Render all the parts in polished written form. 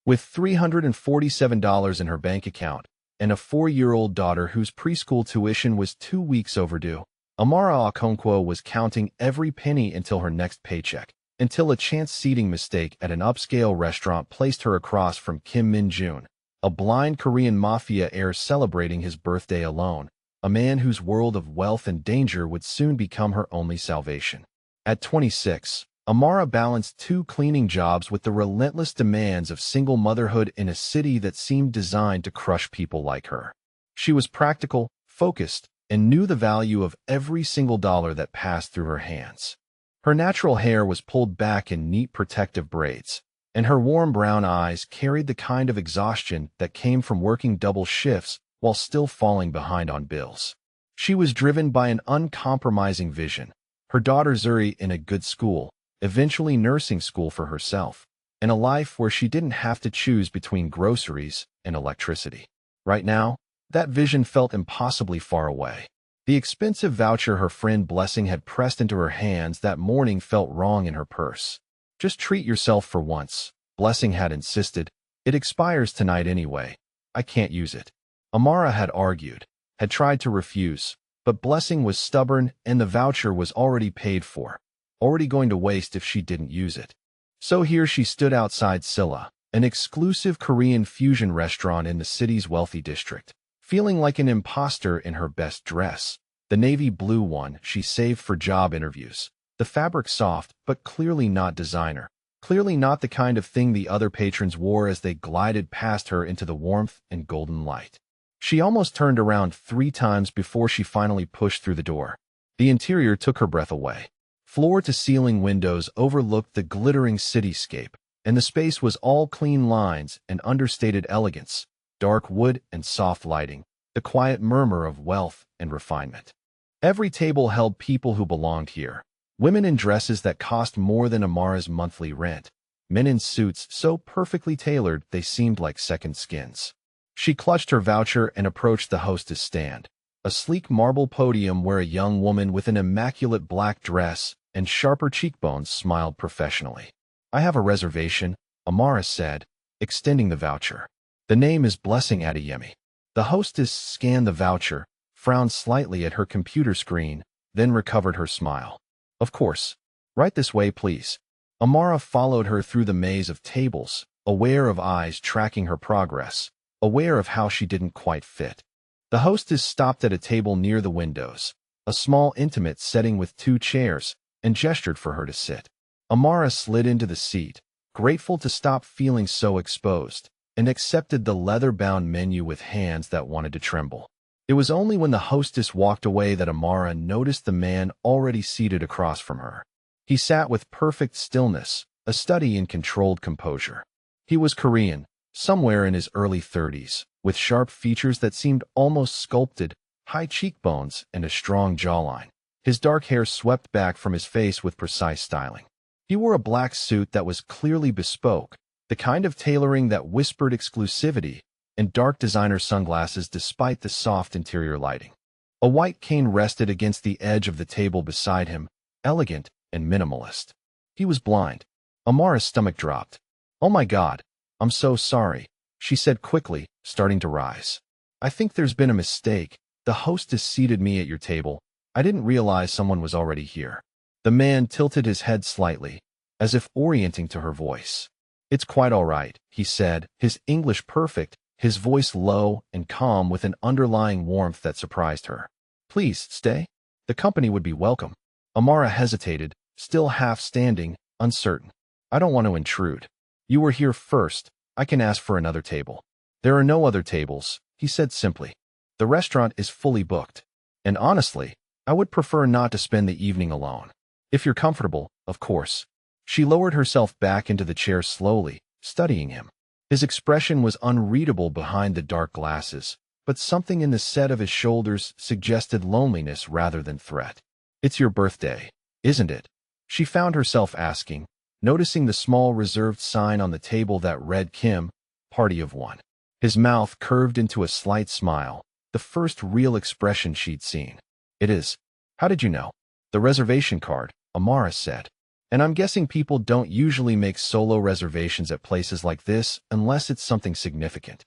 With $347 in her bank account and a 4-year-old daughter whose preschool tuition was 2 weeks overdue, Amara Okonkwo was counting every penny until her next paycheck, until a chance seating mistake at an upscale restaurant placed her across from Kim Min-jun, a blind Korean Mafia heir celebrating his birthday alone, a man whose world of wealth and danger would soon become her only salvation. At 26, Amara balanced 2 cleaning jobs with the relentless demands of single motherhood in a city that seemed designed to crush people like her. She was practical, focused, and knew the value of every single dollar that passed through her hands. Her natural hair was pulled back in neat protective braids, and her warm brown eyes carried the kind of exhaustion that came from working double shifts while still falling behind on bills. She was driven by an uncompromising vision: her daughter Zuri in a good school, eventually nursing school for herself, and a life where she didn't have to choose between groceries and electricity. Right now, that vision felt impossibly far away. The expensive voucher her friend Blessing had pressed into her hands that morning felt wrong in her purse. "Just treat yourself for once," Blessing had insisted. "It expires tonight anyway. I can't use it." Amara had argued, had tried to refuse, but Blessing was stubborn and the voucher was already paid for, already going to waste if she didn't use it. So here she stood outside Silla, an exclusive Korean fusion restaurant in the city's wealthy district, feeling like an imposter in her best dress, the navy blue one she saved for job interviews, the fabric soft but clearly not designer, clearly not the kind of thing the other patrons wore as they glided past her into the warmth and golden light. She almost turned around 3 times before she finally pushed through the door. The interior took her breath away. Floor-to-ceiling windows overlooked the glittering cityscape, and the space was all clean lines and understated elegance, dark wood and soft lighting, the quiet murmur of wealth and refinement. Every table held people who belonged here, women in dresses that cost more than Amara's monthly rent, men in suits so perfectly tailored they seemed like second skins. She clutched her voucher and approached the hostess stand, a sleek marble podium where a young woman with an immaculate black dress and sharper cheekbones smiled professionally. "I have a reservation," Amara said, extending the voucher. "The name is Blessing Adeyemi." The hostess scanned the voucher, frowned slightly at her computer screen, then recovered her smile. "Of course. Right this way, please." Amara followed her through the maze of tables, aware of eyes tracking her progress, aware of how she didn't quite fit. The hostess stopped at a table near the windows, a small intimate setting with 2 chairs, and gestured for her to sit. Amara slid into the seat, grateful to stop feeling so exposed, and accepted the leather-bound menu with hands that wanted to tremble. It was only when the hostess walked away that Amara noticed the man already seated across from her. He sat with perfect stillness, a study in controlled composure. He was Korean, somewhere in his early 30s, with sharp features that seemed almost sculpted, high cheekbones, and a strong jawline. His dark hair swept back from his face with precise styling. He wore a black suit that was clearly bespoke, the kind of tailoring that whispered exclusivity, and dark designer sunglasses despite the soft interior lighting. A white cane rested against the edge of the table beside him, elegant and minimalist. He was blind. Amara's stomach dropped. "Oh my God, I'm so sorry," she said quickly, starting to rise. "I think there's been a mistake. The hostess seated me at your table. I didn't realize someone was already here." The man tilted his head slightly, as if orienting to her voice. "It's quite all right," he said, his English perfect, his voice low and calm with an underlying warmth that surprised her. "Please, stay. The company would be welcome." Amara hesitated, still half standing, uncertain. "I don't want to intrude. You were here first. I can ask for another table." "There are no other tables," he said simply. "The restaurant is fully booked. And honestly, I would prefer not to spend the evening alone. If you're comfortable, of course." She lowered herself back into the chair slowly, studying him. His expression was unreadable behind the dark glasses, but something in the set of his shoulders suggested loneliness rather than threat. "It's your birthday, isn't it?" she found herself asking, noticing the small reserved sign on the table that read Kim, party of 1. His mouth curved into a slight smile, the first real expression she'd seen. "It is. How did you know?" "The reservation card," Amara said. And I'm guessing people don't usually make solo reservations at places like this unless it's something significant.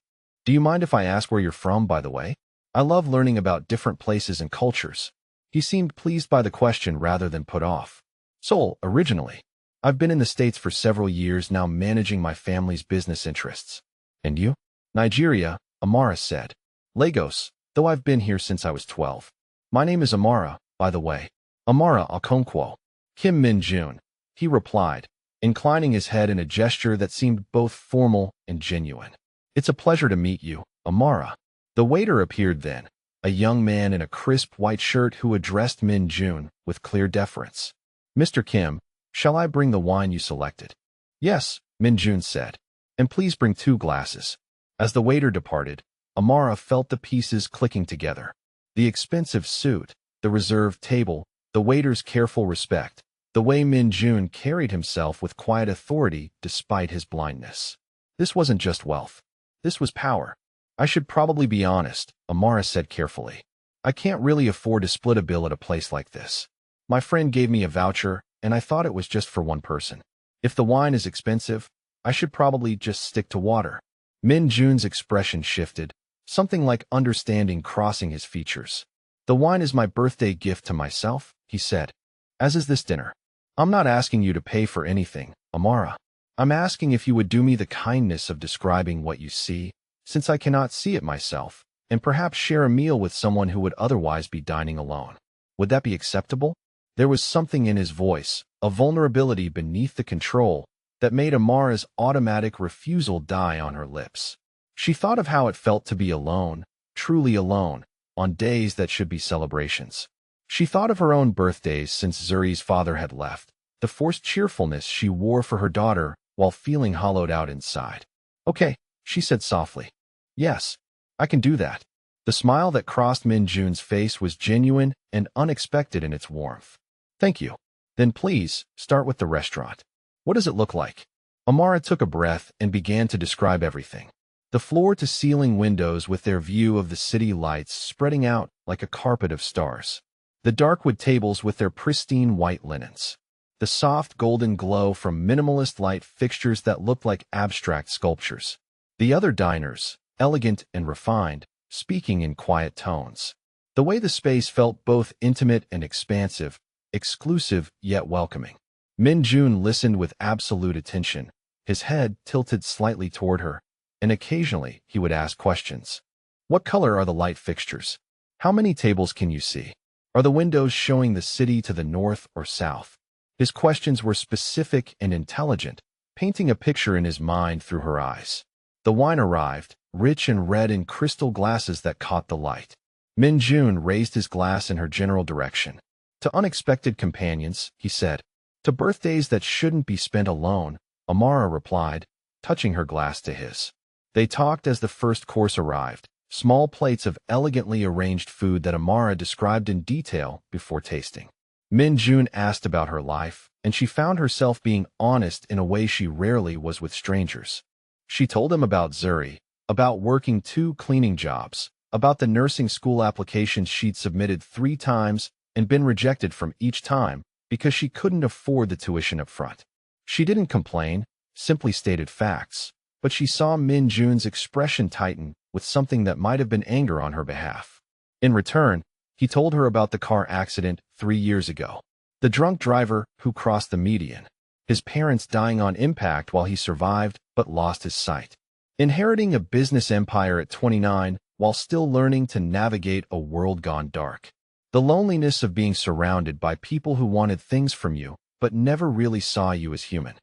Do you mind if I ask where you're from, by the way? I love learning about different places and cultures. He seemed pleased by the question rather than put off. Seoul, originally. I've been in the States for several years now managing my family's business interests. And you? Nigeria, Amara said. Lagos, though I've been here since I was 12. My name is Amara, by the way. Amara Okonkwo. Kim Min-jun. He replied, inclining his head in a gesture that seemed both formal and genuine. It's a pleasure to meet you, Amara. The waiter appeared then, a young man in a crisp white shirt who addressed Min-jun with clear deference. Mr. Kim, shall I bring the wine you selected? Yes, Min-jun said. And please bring 2 glasses. As the waiter departed, Amara felt the pieces clicking together. The expensive suit, the reserved table, the waiter's careful respect, the way Min-jun carried himself with quiet authority despite his blindness. This wasn't just wealth. This was power. I should probably be honest, Amara said carefully. I can't really afford to split a bill at a place like this. My friend gave me a voucher, and I thought it was just for one person. If the wine is expensive, I should probably just stick to water. Min-jun's expression shifted, something like understanding crossing his features. The wine is my birthday gift to myself, he said. As is this dinner. I'm not asking you to pay for anything, Amara. I'm asking if you would do me the kindness of describing what you see, since I cannot see it myself, and perhaps share a meal with someone who would otherwise be dining alone. Would that be acceptable? There was something in his voice, a vulnerability beneath the control, that made Amara's automatic refusal die on her lips. She thought of how it felt to be alone, truly alone, on days that should be celebrations. She thought of her own birthdays since Zuri's father had left, the forced cheerfulness she wore for her daughter while feeling hollowed out inside. Okay, she said softly. Yes, I can do that. The smile that crossed Min-jun's face was genuine and unexpected in its warmth. Thank you. Then please, start with the restaurant. What does it look like? Amara took a breath and began to describe everything. The floor-to-ceiling windows with their view of the city lights spreading out like a carpet of stars. The darkwood tables with their pristine white linens. The soft golden glow from minimalist light fixtures that looked like abstract sculptures. The other diners, elegant and refined, speaking in quiet tones. The way the space felt both intimate and expansive, exclusive yet welcoming. Min-jun listened with absolute attention, his head tilted slightly toward her, and occasionally he would ask questions. What color are the light fixtures? How many tables can you see? Are the windows showing the city to the north or south? His questions were specific and intelligent, painting a picture in his mind through her eyes. The wine arrived, rich and red in crystal glasses that caught the light. Min-jun raised his glass in her general direction. To unexpected companions, he said. To birthdays that shouldn't be spent alone, Amara replied, touching her glass to his. They talked as the first course arrived, small plates of elegantly arranged food that Amara described in detail before tasting. Min-jun asked about her life, and she found herself being honest in a way she rarely was with strangers. She told him about Zuri, about working 2 cleaning jobs, about the nursing school applications she'd submitted 3 times and been rejected from each time because she couldn't afford the tuition up front. She didn't complain, simply stated facts, but she saw Min-jun's expression tighten with something that might have been anger on her behalf. In return, he told her about the car accident 3 years ago. The drunk driver who crossed the median. His parents dying on impact while he survived but lost his sight. Inheriting a business empire at 29 while still learning to navigate a world gone dark. The loneliness of being surrounded by people who wanted things from you but never really saw you as human.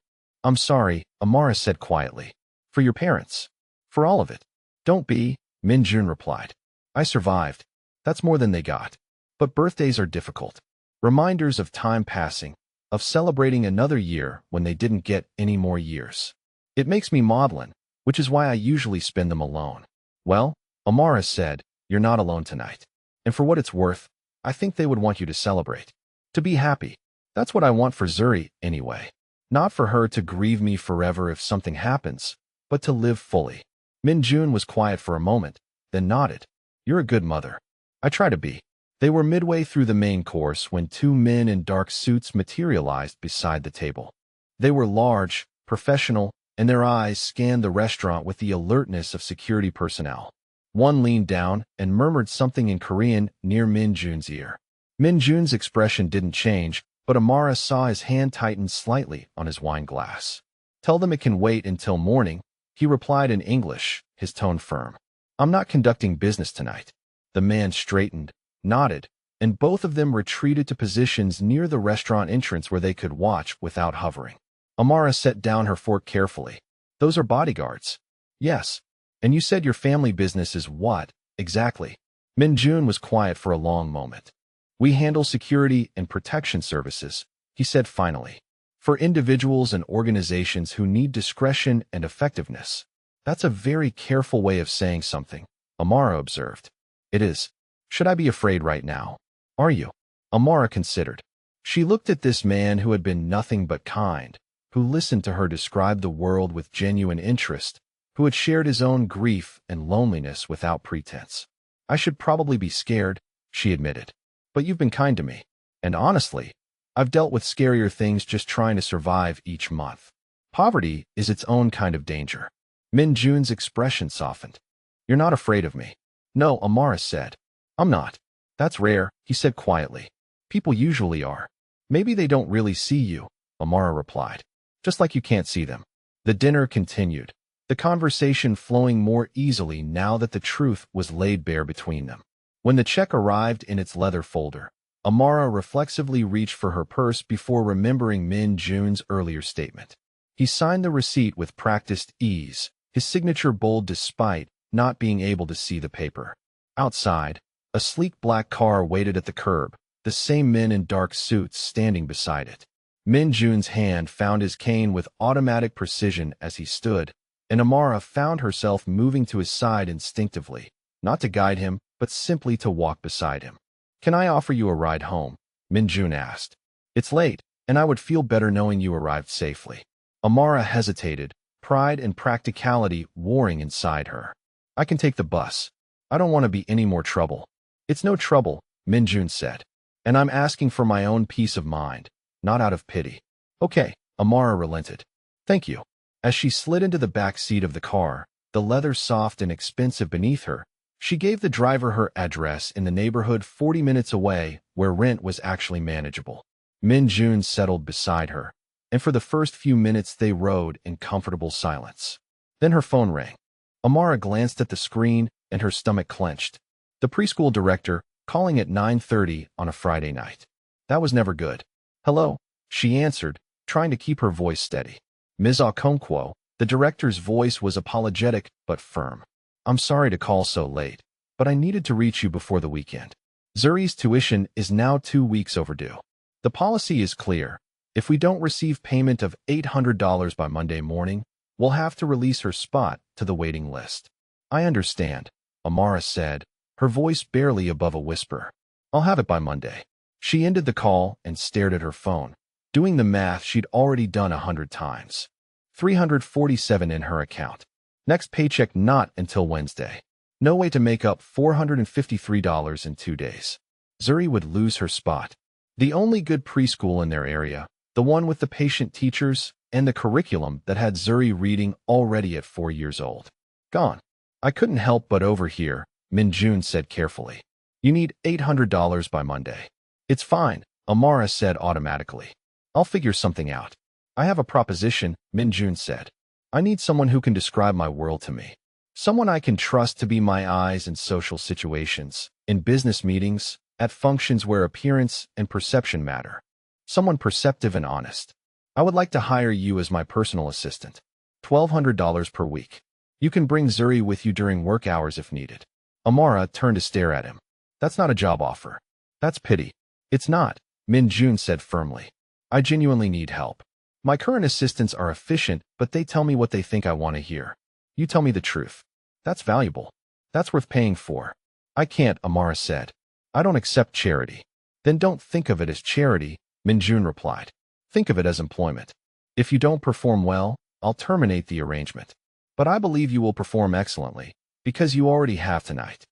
I'm sorry, Amara said quietly. For your parents. For all of it. Don't be, Min-jun replied. I survived. That's more than they got. But birthdays are difficult. Reminders of time passing, of celebrating another year when they didn't get any more years. It makes me maudlin, which is why I usually spend them alone. Well, Amara said, you're not alone tonight. And for what it's worth, I think they would want you to celebrate. To be happy. That's what I want for Zuri, anyway. Not for her to grieve me forever if something happens, but to live fully. Min-jun was quiet for a moment, then nodded. You're a good mother. I try to be. They were midway through the main course when two men in dark suits materialized beside the table. They were large, professional, and their eyes scanned the restaurant with the alertness of security personnel. One leaned down and murmured something in Korean near Min Jun's ear. Min Jun's expression didn't change, but Amara saw his hand tighten slightly on his wine glass. "Tell them it can wait until morning," he replied in English, his tone firm. "I'm not conducting business tonight." The man straightened, nodded, and both of them retreated to positions near the restaurant entrance where they could watch without hovering. Amara set down her fork carefully. "Those are bodyguards." "Yes. And you said your family business is what, exactly?" Min Jun was quiet for a long moment. "We handle security and protection services," he said finally, "for individuals and organizations who need discretion and effectiveness." "That's a very careful way of saying something," Amara observed. "It is. Should I be afraid right now?" "Are you?" Amara considered. She looked at this man who had been nothing but kind, who listened to her describe the world with genuine interest, who had shared his own grief and loneliness without pretense. "I should probably be scared," she admitted. "But you've been kind to me. And honestly, I've dealt with scarier things just trying to survive each month. Poverty is its own kind of danger." Min Jun's expression softened. "You're not afraid of me?" "No," Amara said. "I'm not." "That's rare," he said quietly. "People usually are." "Maybe they don't really see you," Amara replied. "Just like you can't see them." The dinner continued, the conversation flowing more easily now that the truth was laid bare between them. When the check arrived in its leather folder, Amara reflexively reached for her purse before remembering Min Jun's earlier statement. He signed the receipt with practiced ease, his signature bold despite not being able to see the paper. Outside, a sleek black car waited at the curb, the same men in dark suits standing beside it. Min Jun's hand found his cane with automatic precision as he stood, and Amara found herself moving to his side instinctively, not to guide him, but simply to walk beside him. "Can I offer you a ride home?" Min Jun asked. "It's late, and I would feel better knowing you arrived safely." Amara hesitated, pride and practicality warring inside her. "I can take the bus. I don't want to be any more trouble." "It's no trouble," Min Jun said. "And I'm asking for my own peace of mind, not out of pity." "Okay," Amara relented. "Thank you." As she slid into the back seat of the car, the leather soft and expensive beneath her, she gave the driver her address in the neighborhood 40 minutes away where rent was actually manageable. Min Jun settled beside her, and for the first few minutes they rode in comfortable silence. Then her phone rang. Amara glanced at the screen and her stomach clenched. The preschool director, calling at 9:30 on a Friday night. That was never good. "Hello," she answered, trying to keep her voice steady. "Ms. Okonkwo," the director's voice was apologetic but firm. "I'm sorry to call so late, but I needed to reach you before the weekend. Zuri's tuition is now 2 weeks overdue. The policy is clear. If we don't receive payment of $800 by Monday morning, we'll have to release her spot to the waiting list." "I understand," Amara said, her voice barely above a whisper. "I'll have it by Monday." She ended the call and stared at her phone, doing the math she'd already done 100 times. 347 in her account. Next paycheck not until Wednesday. No way to make up $453 in 2 days. Zuri would lose her spot. The only good preschool in their area, the one with the patient teachers and the curriculum that had Zuri reading already at 4 years old. Gone. "I couldn't help but overhear," Min Jun said carefully. "You need $800 by Monday." "It's fine," Amara said automatically. "I'll figure something out." "I have a proposition," Min Jun said. "I need someone who can describe my world to me. Someone I can trust to be my eyes in social situations, in business meetings, at functions where appearance and perception matter. Someone perceptive and honest. I would like to hire you as my personal assistant. $1,200 per week. You can bring Zuri with you during work hours if needed." Amara turned to stare at him. "That's not a job offer. That's pity." "It's not," Min Jun said firmly. "I genuinely need help. My current assistants are efficient, but they tell me what they think I want to hear. You tell me the truth. That's valuable. That's worth paying for." "I can't," Amara said. "I don't accept charity." "Then don't think of it as charity," Min Jun replied. "Think of it as employment. If you don't perform well, I'll terminate the arrangement. But I believe you will perform excellently, because you already have tonight."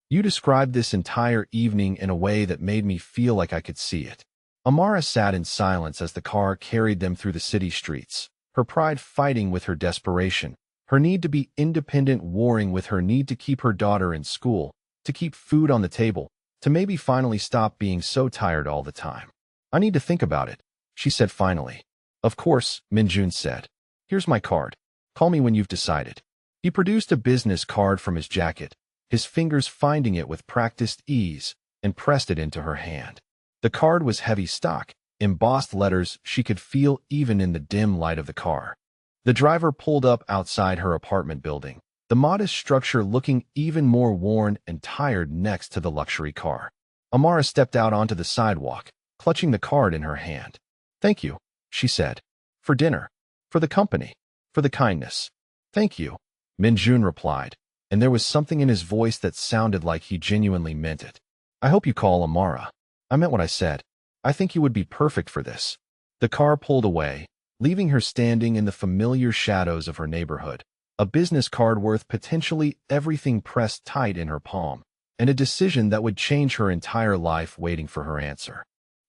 You described this entire evening in a way that made me feel like I could see it. Amara sat in silence as the car carried them through the city streets, her pride fighting with her desperation, her need to be independent warring with her need to keep her daughter in school, to keep food on the table, to maybe finally stop being so tired all the time. I need to think about it, she said finally. Of course, Minjun said. Here's my card. Call me when you've decided. He produced a business card from his jacket, his fingers finding it with practiced ease, and pressed it into her hand. The card was heavy stock, embossed letters she could feel even in the dim light of the car. The driver pulled up outside her apartment building, the modest structure looking even more worn and tired next to the luxury car. Amara stepped out onto the sidewalk, clutching the card in her hand. Thank you, she said. For dinner. For the company. For the kindness. Thank you, Minjun replied, and there was something in his voice that sounded like he genuinely meant it. I hope you call Amara. I meant what I said. I think you would be perfect for this. The car pulled away, leaving her standing in the familiar shadows of her neighborhood, a business card worth potentially everything pressed tight in her palm, and a decision that would change her entire life waiting for her answer.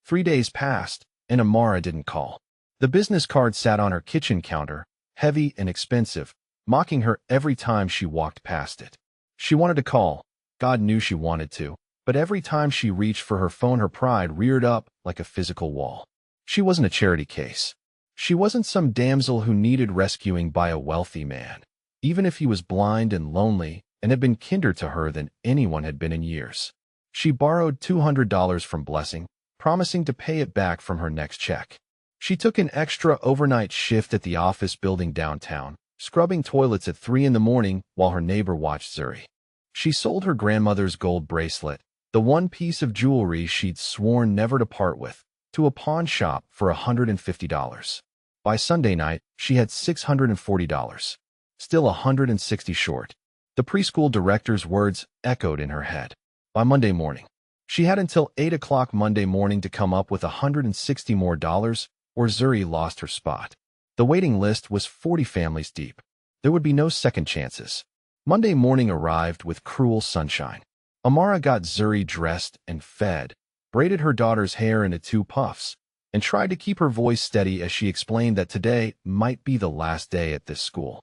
3 days passed, and Amara didn't call. The business card sat on her kitchen counter, heavy and expensive, mocking her every time she walked past it. She wanted to call. God knew she wanted to. But every time she reached for her phone, her pride reared up like a physical wall. She wasn't a charity case. She wasn't some damsel who needed rescuing by a wealthy man, even if he was blind and lonely and had been kinder to her than anyone had been in years. She borrowed $200 from Blessing, promising to pay it back from her next check. She took an extra overnight shift at the office building downtown, scrubbing toilets at 3 in the morning while her neighbor watched Zuri. She sold her grandmother's gold bracelet, the one piece of jewelry she'd sworn never to part with, to a pawn shop for $150. By Sunday night, she had $640, still $160 short. The preschool director's words echoed in her head. By Monday morning, she had until 8 o'clock Monday morning to come up with $160 more, or Zuri lost her spot. The waiting list was 40 families deep. There would be no second chances. Monday morning arrived with cruel sunshine. Amara got Zuri dressed and fed, braided her daughter's hair into 2 puffs, and tried to keep her voice steady as she explained that today might be the last day at this school.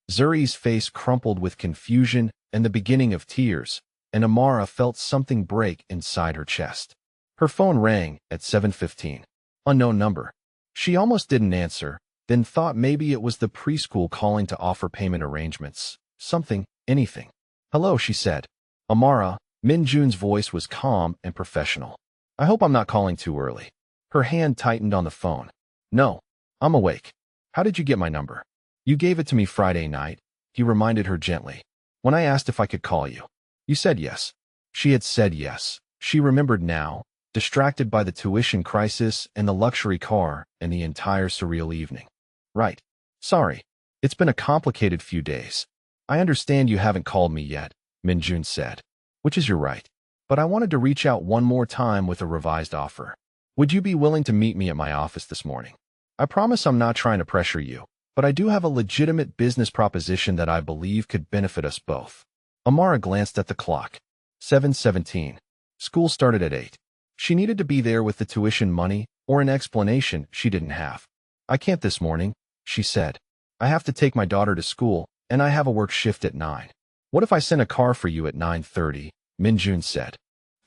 Zuri's face crumpled with confusion and the beginning of tears, and Amara felt something break inside her chest. Her phone rang at 7:15. Unknown number. She almost didn't answer, then thought maybe it was the preschool calling to offer payment arrangements. Something, anything. Hello, she said. Amara. Minjun's voice was calm and professional. I hope I'm not calling too early. Her hand tightened on the phone. No, I'm awake. How did you get my number? You gave it to me Friday night, he reminded her gently. When I asked if I could call you. You said yes. She had said yes. She remembered now, distracted by the tuition crisis and the luxury car and the entire surreal evening. Right. Sorry. It's been a complicated few days. I understand you haven't called me yet, Minjun said. Which is your right. But I wanted to reach out one more time with a revised offer. Would you be willing to meet me at my office this morning? I promise I'm not trying to pressure you, but I do have a legitimate business proposition that I believe could benefit us both. Amara glanced at the clock. 7:17. School started at 8. She needed to be there with the tuition money or an explanation she didn't have. I can't this morning, she said. I have to take my daughter to school, and I have a work shift at 9. What if I sent a car for you at 9:30? Minjun said.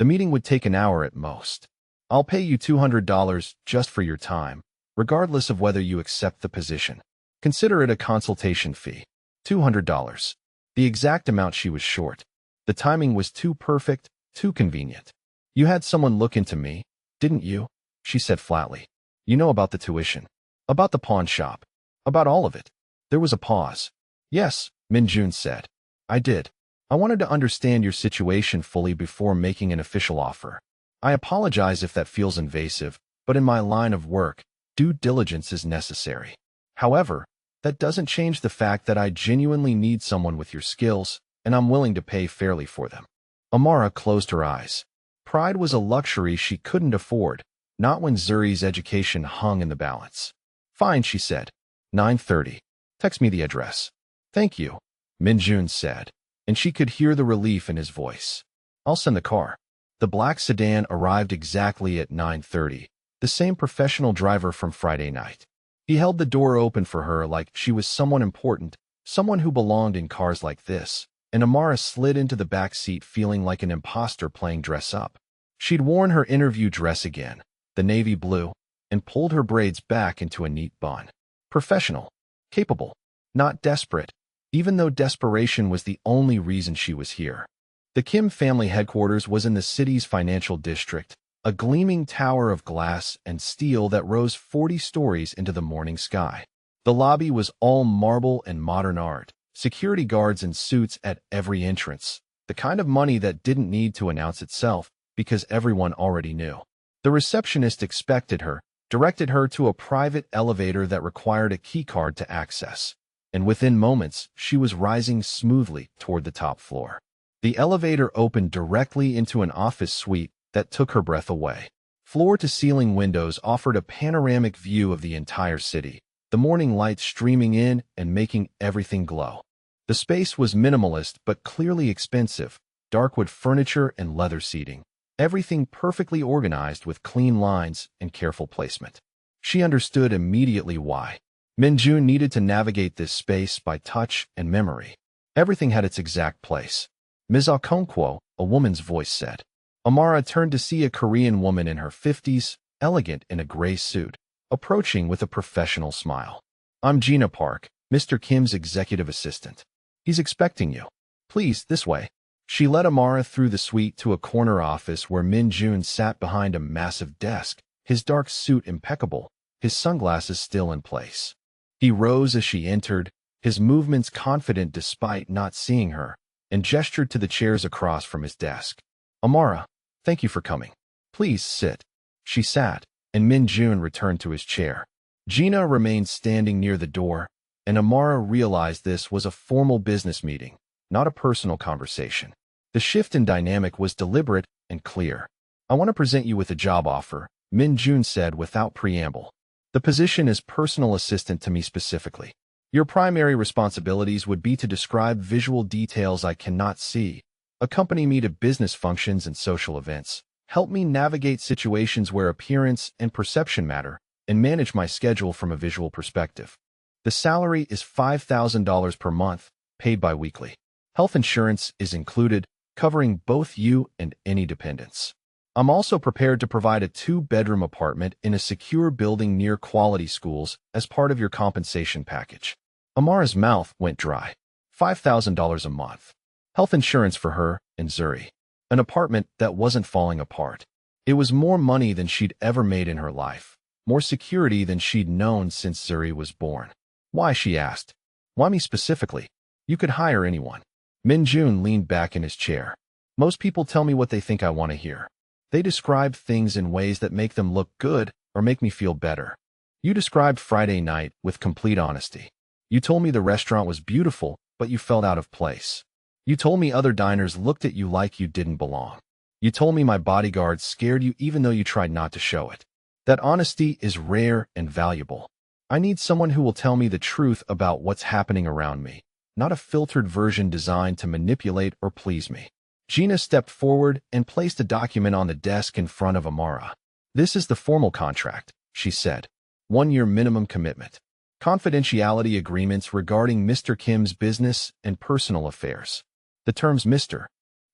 The meeting would take an hour at most. I'll pay you $200 just for your time, regardless of whether you accept the position. Consider it a consultation fee. $200. The exact amount she was short. The timing was too perfect, too convenient. You had someone look into me, didn't you? She said flatly. You know about the tuition. About the pawn shop. About all of it. There was a pause. Yes, Minjun said. I did. I wanted to understand your situation fully before making an official offer. I apologize if that feels invasive, but in my line of work, due diligence is necessary. However, that doesn't change the fact that I genuinely need someone with your skills, and I'm willing to pay fairly for them. Amara closed her eyes. Pride was a luxury she couldn't afford, not when Zuri's education hung in the balance. Fine, she said. 9:30. Text me the address. Thank you, Minjun said, and she could hear the relief in his voice. I'll send the car. The black sedan arrived exactly at 9:30, the same professional driver from Friday night. He held the door open for her like she was someone important, someone who belonged in cars like this, and Amara slid into the back seat feeling like an imposter playing dress-up. She'd worn her interview dress again, the navy blue, and pulled her braids back into a neat bun. Professional. Capable. Not desperate, even though desperation was the only reason she was here. The Kim family headquarters was in the city's financial district, a gleaming tower of glass and steel that rose 40 stories into the morning sky. The lobby was all marble and modern art, security guards in suits at every entrance, the kind of money that didn't need to announce itself because everyone already knew. The receptionist expected her, directed her to a private elevator that required a keycard to access, and within moments, she was rising smoothly toward the top floor. The elevator opened directly into an office suite that took her breath away. Floor-to-ceiling windows offered a panoramic view of the entire city, the morning light streaming in and making everything glow. The space was minimalist but clearly expensive, dark wood furniture and leather seating, everything perfectly organized with clean lines and careful placement. She understood immediately why. Minjun needed to navigate this space by touch and memory. Everything had its exact place. Ms. Okonkwo, a woman's voice said. Amara turned to see a Korean woman in her 50s, elegant in a gray suit, approaching with a professional smile. I'm Gina Park, Mr. Kim's executive assistant. He's expecting you. Please, this way. She led Amara through the suite to a corner office where Min Jun sat behind a massive desk, his dark suit impeccable, his sunglasses still in place. He rose as she entered, his movements confident despite not seeing her, and gestured to the chairs across from his desk. Amara, thank you for coming. Please sit. She sat, and Min Jun returned to his chair. Gina remained standing near the door, and Amara realized this was a formal business meeting, not a personal conversation. The shift in dynamic was deliberate and clear. I want to present you with a job offer, Min Jun said without preamble. The position is personal assistant to me specifically. Your primary responsibilities would be to describe visual details I cannot see, accompany me to business functions and social events, help me navigate situations where appearance and perception matter, and manage my schedule from a visual perspective. The salary is $5,000 per month, paid bi-weekly. Health insurance is included, covering both you and any dependents. I'm also prepared to provide a 2-bedroom apartment in a secure building near quality schools as part of your compensation package. Amara's mouth went dry. $5,000 a month. Health insurance for her and Zuri. An apartment that wasn't falling apart. It was more money than she'd ever made in her life. More security than she'd known since Zuri was born. Why, she asked. Why me specifically? You could hire anyone. Min Jun leaned back in his chair. Most people tell me what they think I want to hear. They describe things in ways that make them look good or make me feel better. You described Friday night with complete honesty. You told me the restaurant was beautiful, but you felt out of place. You told me other diners looked at you like you didn't belong. You told me my bodyguards scared you even though you tried not to show it. That honesty is rare and valuable. I need someone who will tell me the truth about what's happening around me, not a filtered version designed to manipulate or please me. Gina stepped forward and placed a document on the desk in front of Amara. This is the formal contract, she said. 1-year minimum commitment. Confidentiality agreements regarding Mr. Kim's business and personal affairs. The terms Mr.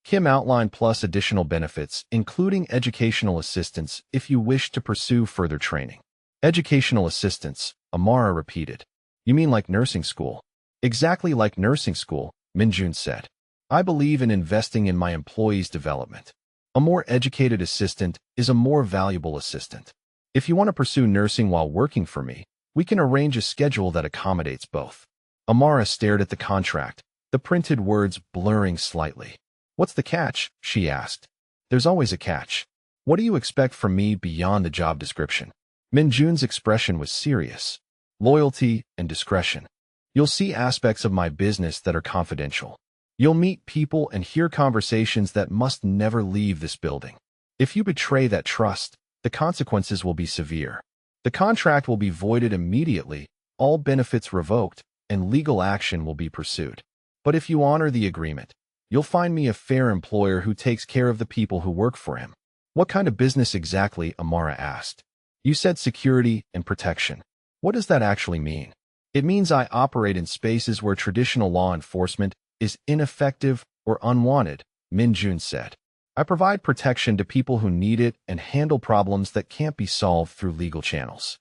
Kim outline plus additional benefits, including educational assistance if you wish to pursue further training. Educational assistance, Amara repeated. You mean like nursing school? Exactly like nursing school, Minjun said. I believe in investing in my employees' development. A more educated assistant is a more valuable assistant. If you want to pursue nursing while working for me, we can arrange a schedule that accommodates both. Amara stared at the contract, the printed words blurring slightly. What's the catch? She asked. There's always a catch. What do you expect from me beyond the job description? Minjun's expression was serious. Loyalty and discretion. You'll see aspects of my business that are confidential. You'll meet people and hear conversations that must never leave this building. If you betray that trust, the consequences will be severe. The contract will be voided immediately, all benefits revoked, and legal action will be pursued. But if you honor the agreement, You'll find me a fair employer who takes care of the people who work for him. What kind of business exactly? Amara asked. You said security and protection. What does that actually mean? It means I operate in spaces where traditional law enforcement is ineffective or unwanted, Min-jun said. I provide protection to people who need it and handle problems that can't be solved through legal channels.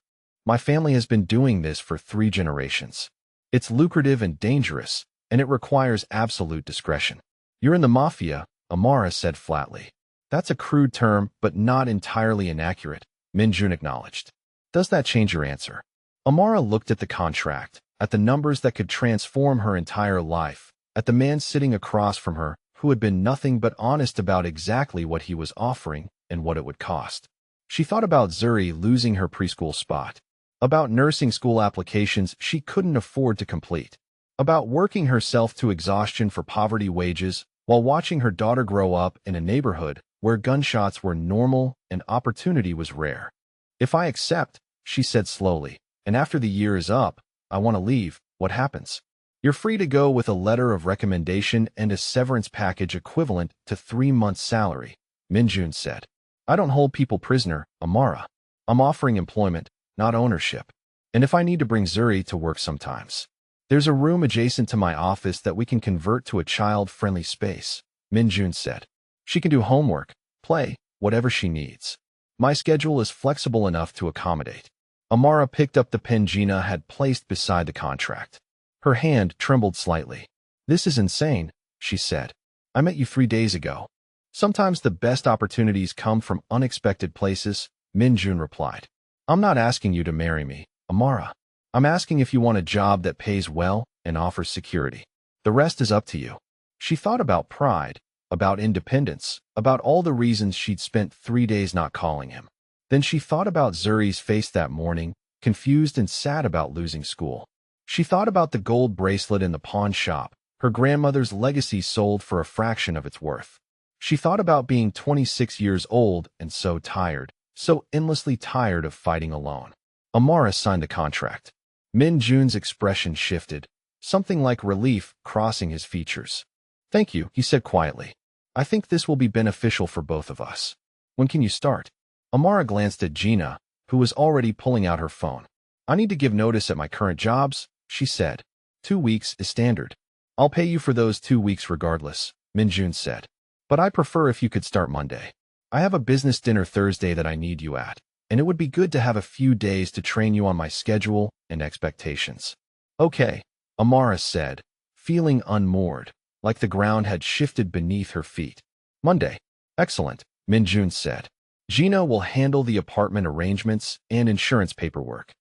My family has been doing this for 3 generations. It's lucrative and dangerous, and it requires absolute discretion. You're in the mafia, Amara said flatly. That's a crude term, but not entirely inaccurate, Min-jun acknowledged. Does that change your answer? Amara looked at the contract, at the numbers that could transform her entire life, at the man sitting across from her who had been nothing but honest about exactly what he was offering and what it would cost. She thought about Zuri losing her preschool spot, about nursing school applications she couldn't afford to complete, about working herself to exhaustion for poverty wages while watching her daughter grow up in a neighborhood where gunshots were normal and opportunity was rare. If I accept, she said slowly, and after the year is up, I want to leave, what happens? You're free to go with a letter of recommendation and a severance package equivalent to 3 months' salary, Min-jun said. I don't hold people prisoner, Amara. I'm offering employment, not ownership. And if I need to bring Zuri to work sometimes, there's a room adjacent to my office that we can convert to a child-friendly space, Min-jun said. She can do homework, play, whatever she needs. My schedule is flexible enough to accommodate. Amara picked up the pen Gina had placed beside the contract. Her hand trembled slightly. This is insane, she said. I met you 3 days ago. Sometimes the best opportunities come from unexpected places, Min-jun replied. I'm not asking you to marry me, Amara. I'm asking if you want a job that pays well and offers security. The rest is up to you. She thought about pride, about independence, about all the reasons she'd spent 3 days not calling him. Then she thought about Zuri's face that morning, confused and sad about losing school. She thought about the gold bracelet in the pawn shop, her grandmother's legacy sold for a fraction of its worth. She thought about being 26 years old and so tired, so endlessly tired of fighting alone. Amara signed the contract. Min-jun's expression shifted, something like relief crossing his features. Thank you, he said quietly. I think this will be beneficial for both of us. When can you start? Amara glanced at Gina, who was already pulling out her phone. I need to give notice at my current jobs, she said. 2 weeks is standard. I'll pay you for those 2 weeks regardless, Min-jun said. But I prefer if you could start Monday. I have a business dinner Thursday that I need you at, and it would be good to have a few days to train you on my schedule and expectations. Okay, Amara said, feeling unmoored, like the ground had shifted beneath her feet. Monday. Excellent, Min-jun said. Gina will handle the apartment arrangements and insurance paperwork.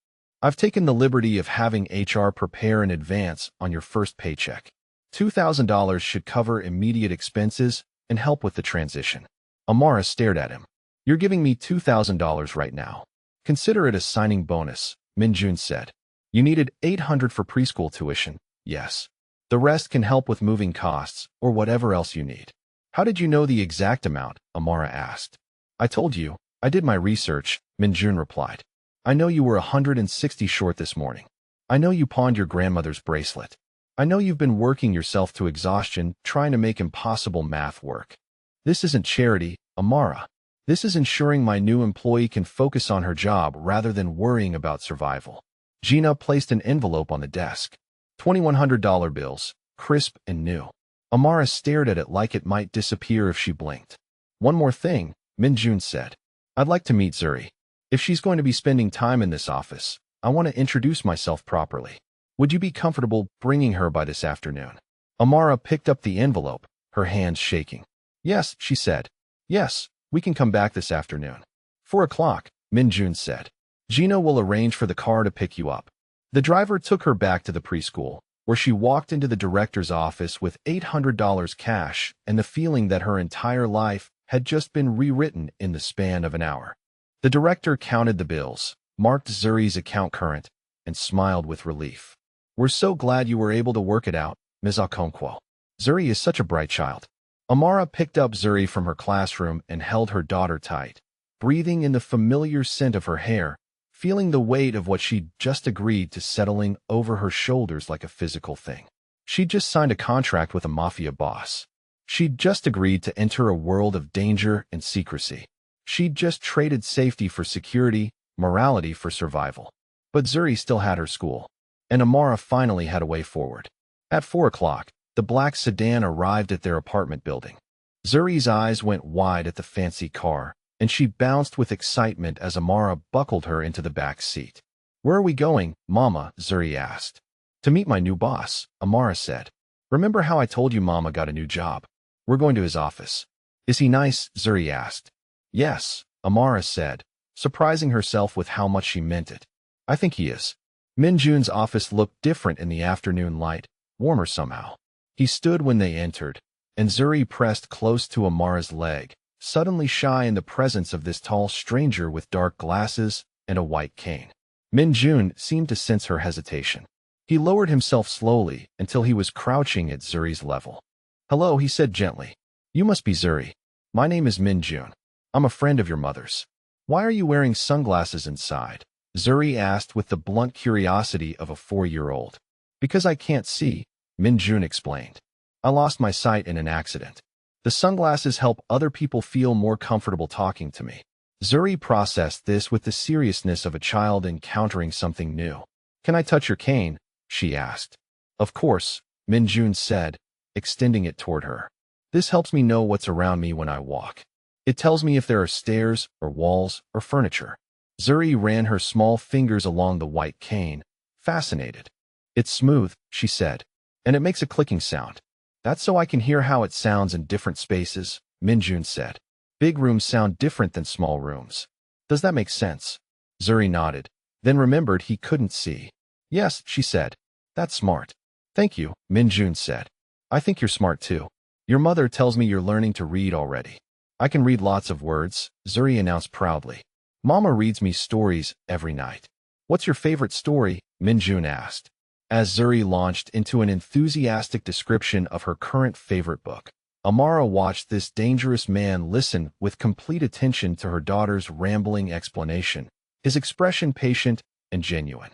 I've taken the liberty of having HR prepare in advance on your first paycheck. $2,000 should cover immediate expenses and help with the transition. Amara stared at him. You're giving me $2,000 right now. Consider it a signing bonus, Min-jun said. You needed $800 for preschool tuition, yes. The rest can help with moving costs or whatever else you need. How did you know the exact amount? Amara asked. I told you. I did my research, Min-jun replied. I know you were 160 short this morning. I know you pawned your grandmother's bracelet. I know you've been working yourself to exhaustion trying to make impossible math work. This isn't charity, Amara. This is ensuring my new employee can focus on her job rather than worrying about survival. Gina placed an envelope on the desk. $2,100 bills, crisp and new. Amara stared at it like it might disappear if she blinked. One more thing, Min-jun said. I'd like to meet Zuri. If she's going to be spending time in this office, I want to introduce myself properly. Would you be comfortable bringing her by this afternoon? Amara picked up the envelope, her hands shaking. Yes, she said. Yes, we can come back this afternoon. 4 o'clock, Min-jun said. Gina will arrange for the car to pick you up. The driver took her back to the preschool, where she walked into the director's office with $800 cash and the feeling that her entire life had just been rewritten in the span of an hour. The director counted the bills, marked Zuri's account current, and smiled with relief. We're so glad you were able to work it out, Ms. Okonkwo. Zuri is such a bright child. Amara picked up Zuri from her classroom and held her daughter tight, breathing in the familiar scent of her hair, feeling the weight of what she'd just agreed to settling over her shoulders like a physical thing. She'd just signed a contract with a mafia boss. She'd just agreed to enter a world of danger and secrecy. She'd just traded safety for security, morality for survival. But Zuri still had her school, and Amara finally had a way forward. At 4 o'clock, the black sedan arrived at their apartment building. Zuri's eyes went wide at the fancy car, and she bounced with excitement as Amara buckled her into the back seat. "Where are we going, Mama?" Zuri asked. "To meet my new boss," Amara said. "Remember how I told you Mama got a new job? We're going to his office." "Is he nice?" Zuri asked. "Yes," Amara said, surprising herself with how much she meant it. "I think he is." Minjun's office looked different in the afternoon light, warmer somehow. He stood when they entered, and Zuri pressed close to Amara's leg, suddenly shy in the presence of this tall stranger with dark glasses and a white cane. Minjun seemed to sense her hesitation. He lowered himself slowly until he was crouching at Zuri's level. "Hello," he said gently. "You must be Zuri. My name is Minjun. I'm a friend of your mother's." "Why are you wearing sunglasses inside?" Zuri asked with the blunt curiosity of a 4-year-old. "Because I can't see," Minjun explained. "I lost my sight in an accident. The sunglasses help other people feel more comfortable talking to me." Zuri processed this with the seriousness of a child encountering something new. "Can I touch your cane?" she asked. "Of course," Minjun said, extending it toward her. "This helps me know what's around me when I walk. It tells me if there are stairs or walls or furniture." Zuri ran her small fingers along the white cane, fascinated. "It's smooth," she said, "and it makes a clicking sound." "That's so I can hear how it sounds in different spaces," Minjun said. "Big rooms sound different than small rooms. Does that make sense?" Zuri nodded, then remembered he couldn't see. "Yes," she said. "That's smart." "Thank you," Minjun said. "I think you're smart too. Your mother tells me you're learning to read already." "I can read lots of words," Zuri announced proudly. "Mama reads me stories every night." "What's your favorite story?" Minjun asked, as Zuri launched into an enthusiastic description of her current favorite book. Amara watched this dangerous man listen with complete attention to her daughter's rambling explanation, his expression patient and genuine.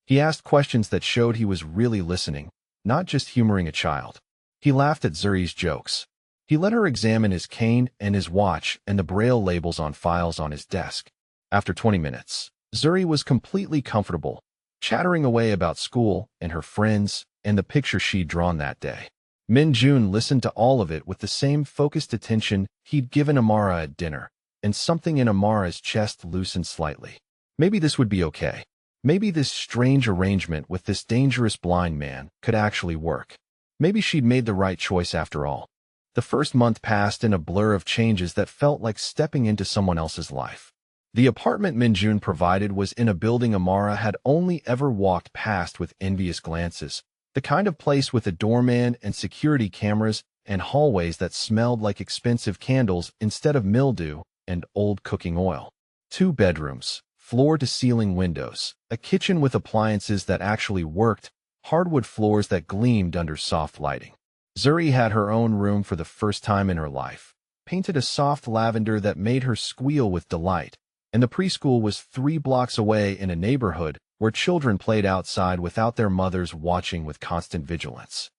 He asked questions that showed he was really listening, not just humoring a child. He laughed at Zuri's jokes. He let her examine his cane and his watch and the braille labels on files on his desk. After 20 minutes, Zuri was completely comfortable, chattering away about school and her friends and the picture she'd drawn that day. Minjun listened to all of it with the same focused attention he'd given Amara at dinner, and something in Amara's chest loosened slightly. Maybe this would be okay. Maybe this strange arrangement with this dangerous blind man could actually work. Maybe she'd made the right choice after all. The first month passed in a blur of changes that felt like stepping into someone else's life. The apartment Minjun provided was in a building Amara had only ever walked past with envious glances, the kind of place with a doorman and security cameras and hallways that smelled like expensive candles instead of mildew and old cooking oil. 2 bedrooms, floor-to-ceiling windows, a kitchen with appliances that actually worked, hardwood floors that gleamed under soft lighting. Zuri had her own room for the first time in her life, painted a soft lavender that made her squeal with delight, and the preschool was 3 blocks away in a neighborhood where children played outside without their mothers watching with constant vigilance.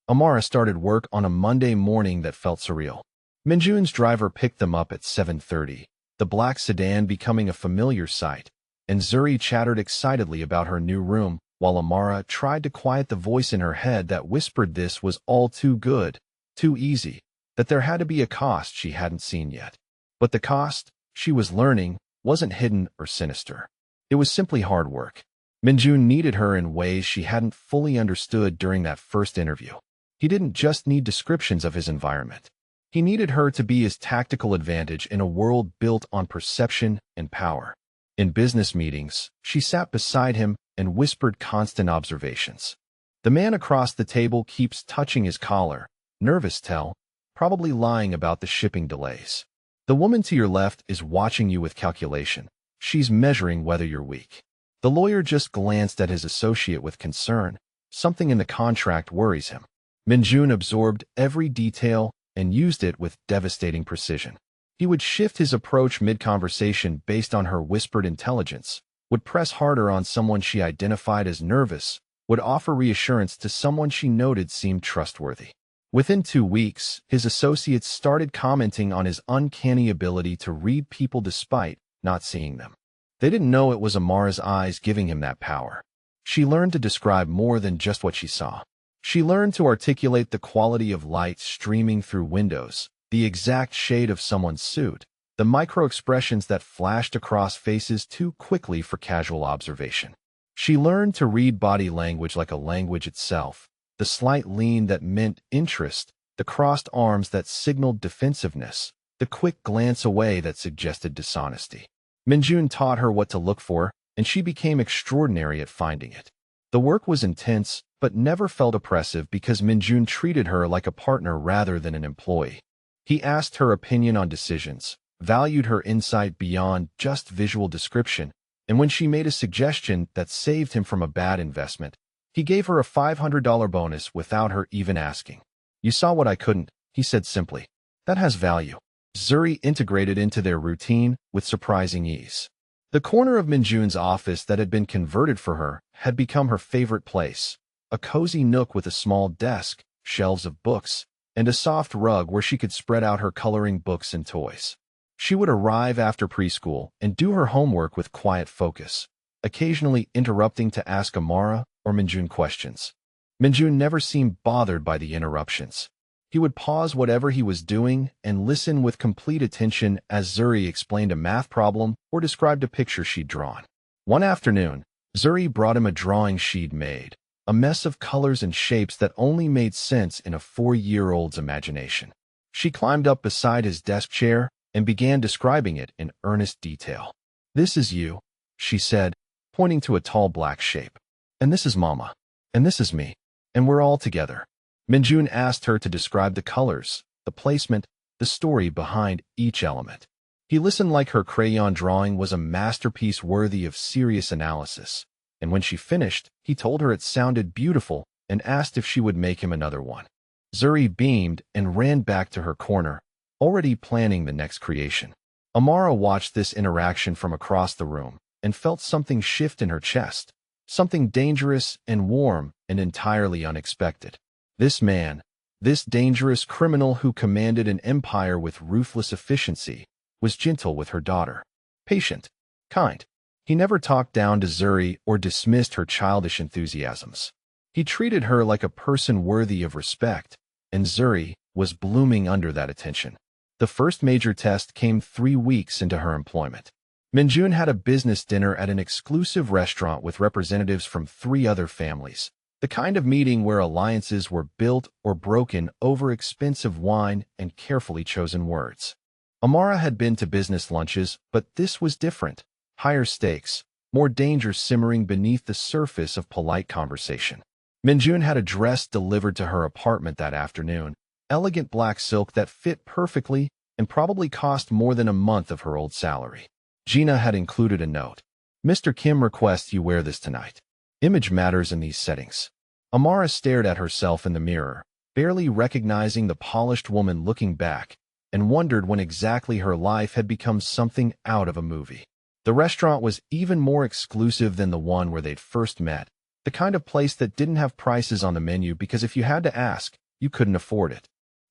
Amara started work on a Monday morning that felt surreal. Minjun's driver picked them up at 7:30, the black sedan becoming a familiar sight, and Zuri chattered excitedly about her new room, while Amara tried to quiet the voice in her head that whispered this was all too good, too easy, that there had to be a cost she hadn't seen yet. But the cost, she was learning, wasn't hidden or sinister. It was simply hard work. Minjun needed her in ways she hadn't fully understood during that first interview. He didn't just need descriptions of his environment. He needed her to be his tactical advantage in a world built on perception and power. In business meetings, she sat beside him and whispered constant observations. "The man across the table keeps touching his collar, nervous tell, probably lying about the shipping delays. The woman to your left is watching you with calculation. She's measuring whether you're weak." The lawyer just glanced at his associate with concern. Something in the contract worries him. Minjun absorbed every detail and used it with devastating precision. He would shift his approach mid-conversation based on her whispered intelligence, would press harder on someone she identified as nervous, would offer reassurance to someone she noted seemed trustworthy. Within 2 weeks, his associates started commenting on his uncanny ability to read people despite not seeing them. They didn't know it was Amara's eyes giving him that power. She learned to describe more than just what she saw. She learned to articulate the quality of light streaming through windows, the exact shade of someone's suit, the micro-expressions that flashed across faces too quickly for casual observation. She learned to read body language like a language itself, the slight lean that meant interest, the crossed arms that signaled defensiveness, the quick glance away that suggested dishonesty. Minjun taught her what to look for, and she became extraordinary at finding it. The work was intense, but never felt oppressive because Minjun treated her like a partner rather than an employee. He asked her opinion on decisions, valued her insight beyond just visual description, and when she made a suggestion that saved him from a bad investment, he gave her a $500 bonus without her even asking. "You saw what I couldn't," he said simply. "That has value." Zuri integrated into their routine with surprising ease. The corner of Minjun's office that had been converted for her had become her favorite place, a cozy nook with a small desk, shelves of books, and a soft rug where she could spread out her coloring books and toys. She would arrive after preschool and do her homework with quiet focus, occasionally interrupting to ask Amara or Minjun questions. Minjun never seemed bothered by the interruptions. He would pause whatever he was doing and listen with complete attention as Zuri explained a math problem or described a picture she'd drawn. One afternoon, Zuri brought him a drawing she'd made, a mess of colors and shapes that only made sense in a 4-year-old's imagination. She climbed up beside his desk chair and began describing it in earnest detail. "This is you," she said, pointing to a tall black shape. "And this is Mama. And this is me. And we're all together." Minjun asked her to describe the colors, the placement, the story behind each element. He listened like her crayon drawing was a masterpiece worthy of serious analysis, and when she finished, he told her it sounded beautiful and asked if she would make him another one. Zuri beamed and ran back to her corner, already planning the next creation. Amara watched this interaction from across the room and felt something shift in her chest, something dangerous and warm and entirely unexpected. This man, this dangerous criminal who commanded an empire with ruthless efficiency, was gentle with her daughter. Patient, kind. He never talked down to Zuri or dismissed her childish enthusiasms. He treated her like a person worthy of respect, and Zuri was blooming under that attention. The first major test came 3 weeks into her employment. Minjun had a business dinner at an exclusive restaurant with representatives from 3 other families, the kind of meeting where alliances were built or broken over expensive wine and carefully chosen words. Amara had been to business lunches, but this was different. Higher stakes, more danger simmering beneath the surface of polite conversation. Minjun had a dress delivered to her apartment that afternoon, elegant black silk that fit perfectly and probably cost more than a month of her old salary. Gina had included a note. "Mr. Kim requests you wear this tonight. Image matters in these settings." Amara stared at herself in the mirror, barely recognizing the polished woman looking back, and wondered when exactly her life had become something out of a movie. The restaurant was even more exclusive than the one where they'd first met, the kind of place that didn't have prices on the menu because if you had to ask, you couldn't afford it.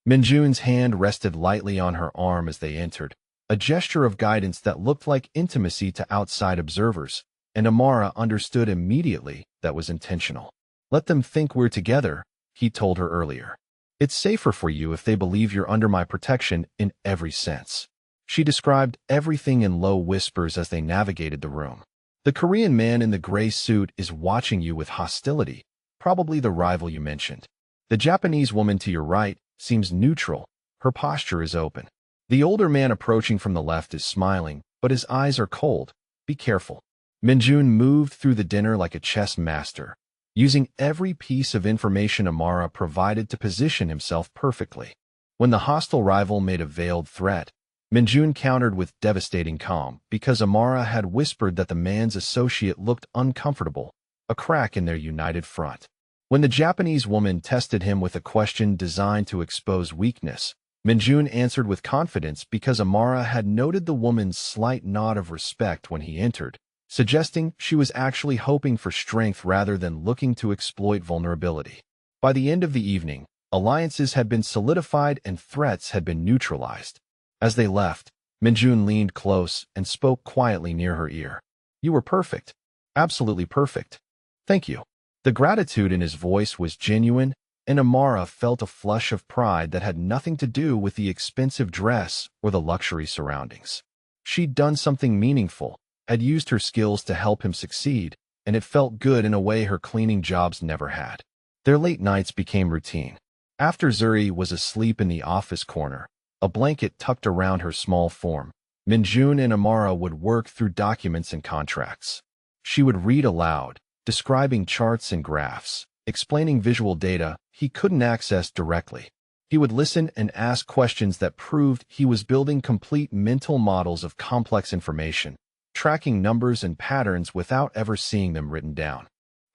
Minjun's hand rested lightly on her arm as they entered, a gesture of guidance that looked like intimacy to outside observers, and Amara understood immediately that was intentional. "Let them think we're together," he told her earlier. "It's safer for you if they believe you're under my protection in every sense." She described everything in low whispers as they navigated the room. "The Korean man in the gray suit is watching you with hostility, probably the rival you mentioned. The Japanese woman to your right seems neutral, her posture is open. The older man approaching from the left is smiling, but his eyes are cold. Be careful." Minjun moved through the dinner like a chess master, using every piece of information Amara provided to position himself perfectly. When the hostile rival made a veiled threat, Minjun countered with devastating calm because Amara had whispered that the man's associate looked uncomfortable, a crack in their united front. When the Japanese woman tested him with a question designed to expose weakness, Minjun answered with confidence because Amara had noted the woman's slight nod of respect when he entered, suggesting she was actually hoping for strength rather than looking to exploit vulnerability. By the end of the evening, Alliances had been solidified and threats had been neutralized. As they left, Minjun leaned close and spoke quietly near her ear. "You were perfect. Absolutely perfect. Thank you." The gratitude in his voice was genuine, and Amara felt a flush of pride that had nothing to do with the expensive dress or the luxury surroundings. She'd done something meaningful, had used her skills to help him succeed, and it felt good in a way her cleaning jobs never had. Their late nights became routine. After Zuri was asleep in the office corner, a blanket tucked around her small form, Minjun and Amara would work through documents and contracts. She would read aloud, describing charts and graphs, explaining visual data he couldn't access directly. He would listen and ask questions that proved he was building complete mental models of complex information, tracking numbers and patterns without ever seeing them written down.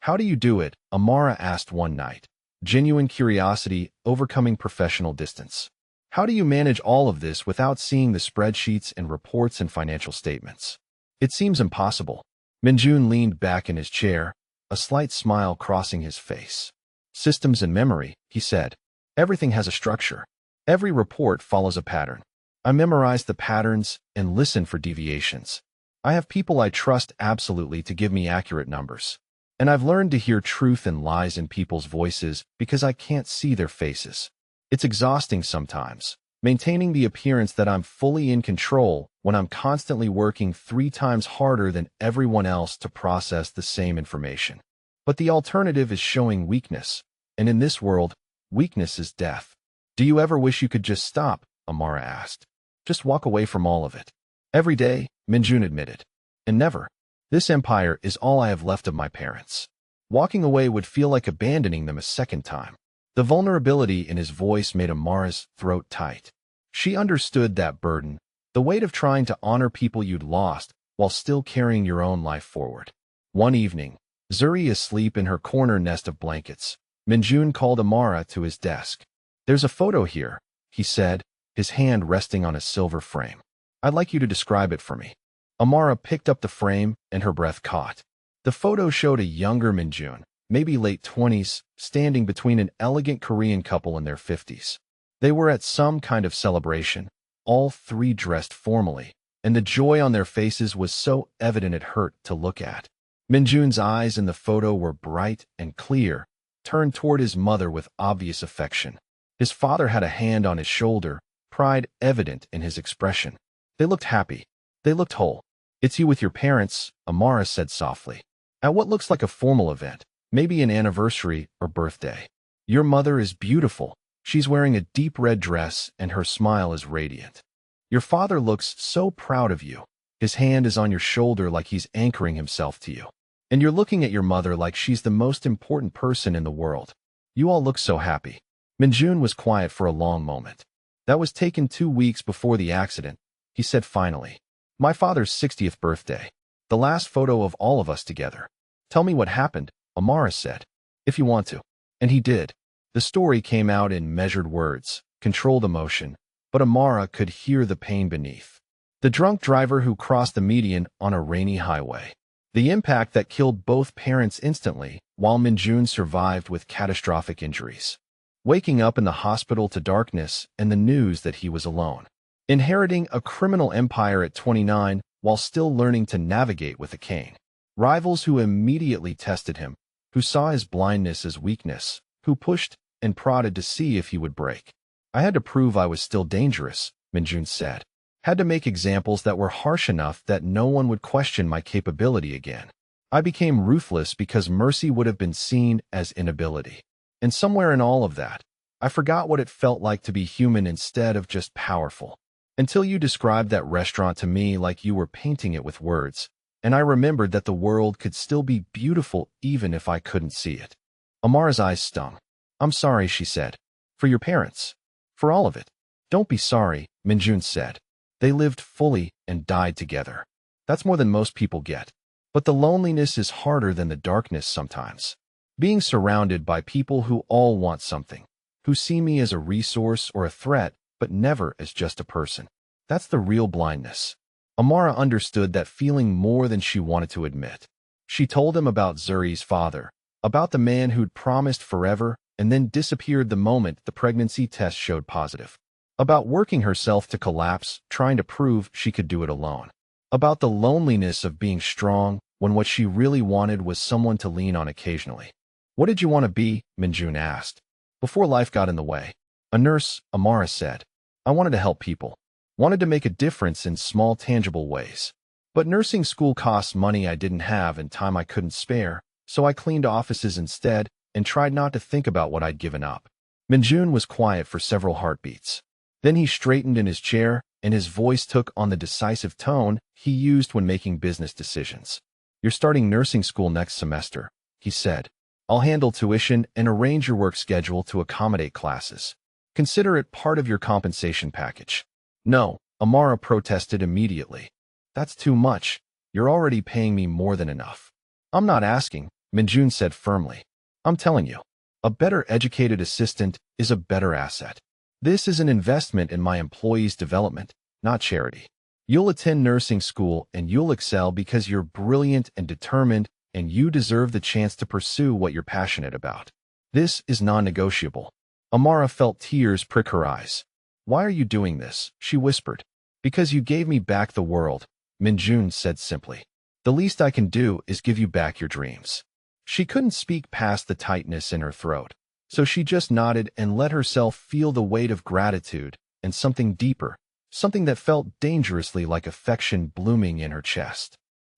"How do you do it?" Amara asked one night, genuine curiosity overcoming professional distance. "How do you manage all of this without seeing the spreadsheets and reports and financial statements?" "It seems impossible." Minjun leaned back in his chair, a slight smile crossing his face. "Systems and memory," he said. "Everything has a structure. Every report follows a pattern. I memorize the patterns and listen for deviations. I have people I trust absolutely to give me accurate numbers. And I've learned to hear truth and lies in people's voices because I can't see their faces. It's exhausting sometimes, maintaining the appearance that I'm fully in control when I'm constantly working 3 times harder than everyone else to process the same information. But the alternative is showing weakness, and in this world, weakness is death." "Do you ever wish you could just stop?" Amara asked. "Just walk away from all of it?" "Every day," Minjun admitted. "And never. This empire is all I have left of my parents. Walking away would feel like abandoning them a second time." The vulnerability in his voice made Amara's throat tight. She understood that burden, the weight of trying to honor people you'd lost while still carrying your own life forward. One evening, Zuri asleep in her corner nest of blankets, Minjun called Amara to his desk. "There's a photo here," he said, his hand resting on a silver frame. "I'd like you to describe it for me." Amara picked up the frame and her breath caught. The photo showed a younger Minjun, maybe late 20s, standing between an elegant Korean couple in their 50s. They were at some kind of celebration, all 3 dressed formally, and the joy on their faces was so evident it hurt to look at. Minjun's eyes in the photo were bright and clear, turned toward his mother with obvious affection. His father had a hand on his shoulder, pride evident in his expression. They looked happy. They looked whole. "It's you with your parents," Amara said softly, "at what looks like a formal event, maybe an anniversary or birthday. Your mother is beautiful. She's wearing a deep red dress and her smile is radiant. Your father looks so proud of you. His hand is on your shoulder like he's anchoring himself to you. And you're looking at your mother like she's the most important person in the world. You all look so happy." Minjun was quiet for a long moment. "That was taken 2 weeks before the accident," he said finally. "My father's 60th birthday. The last photo of all of us together." "Tell me what happened," Amara said, "if you want to." And he did. The story came out in measured words, controlled emotion, but Amara could hear the pain beneath. The drunk driver who crossed the median on a rainy highway. The impact that killed both parents instantly, while Minjun survived with catastrophic injuries. Waking up in the hospital to darkness and the news that he was alone. Inheriting a criminal empire at 29 while still learning to navigate with a cane. Rivals who immediately tested him, who saw his blindness as weakness, who pushed and prodded to see if he would break. "I had to prove I was still dangerous," Minjun said. "Had to make examples that were harsh enough that no one would question my capability again. I became ruthless because mercy would have been seen as inability. And somewhere in all of that, I forgot what it felt like to be human instead of just powerful. Until you described that restaurant to me like you were painting it with words, and I remembered that the world could still be beautiful even if I couldn't see it." Amara's eyes stung. "I'm sorry," she said. "For your parents. For all of it." "Don't be sorry," Minjun said. "They lived fully and died together. That's more than most people get. But the loneliness is harder than the darkness sometimes. Being surrounded by people who all want something, who see me as a resource or a threat, but never as just a person. That's the real blindness." Amara understood that feeling more than she wanted to admit. She told him about Zuri's father, about the man who'd promised forever and then disappeared the moment the pregnancy test showed positive. About working herself to collapse, trying to prove she could do it alone. About the loneliness of being strong when what she really wanted was someone to lean on occasionally. What did you want to be? Minjun asked. Before life got in the way. A nurse, Amara said. I wanted to help people. Wanted to make a difference in small, tangible ways. But nursing school costs money I didn't have and time I couldn't spare, so I cleaned offices instead and tried not to think about what I'd given up. Minjun was quiet for several heartbeats. Then he straightened in his chair, and his voice took on the decisive tone he used when making business decisions. You're starting nursing school next semester, he said. I'll handle tuition and arrange your work schedule to accommodate classes. Consider it part of your compensation package. No, Amara protested immediately. That's too much. You're already paying me more than enough. I'm not asking, Minjun said firmly. I'm telling you, a better educated assistant is a better asset. This is an investment in my employees' development, not charity. You'll attend nursing school and you'll excel because you're brilliant and determined, and you deserve the chance to pursue what you're passionate about. This is non-negotiable. Amara felt tears prick her eyes. Why are you doing this? She whispered. Because you gave me back the world, Minjun said simply. The least I can do is give you back your dreams. She couldn't speak past the tightness in her throat, so she just nodded and let herself feel the weight of gratitude and something deeper, something that felt dangerously like affection blooming in her chest.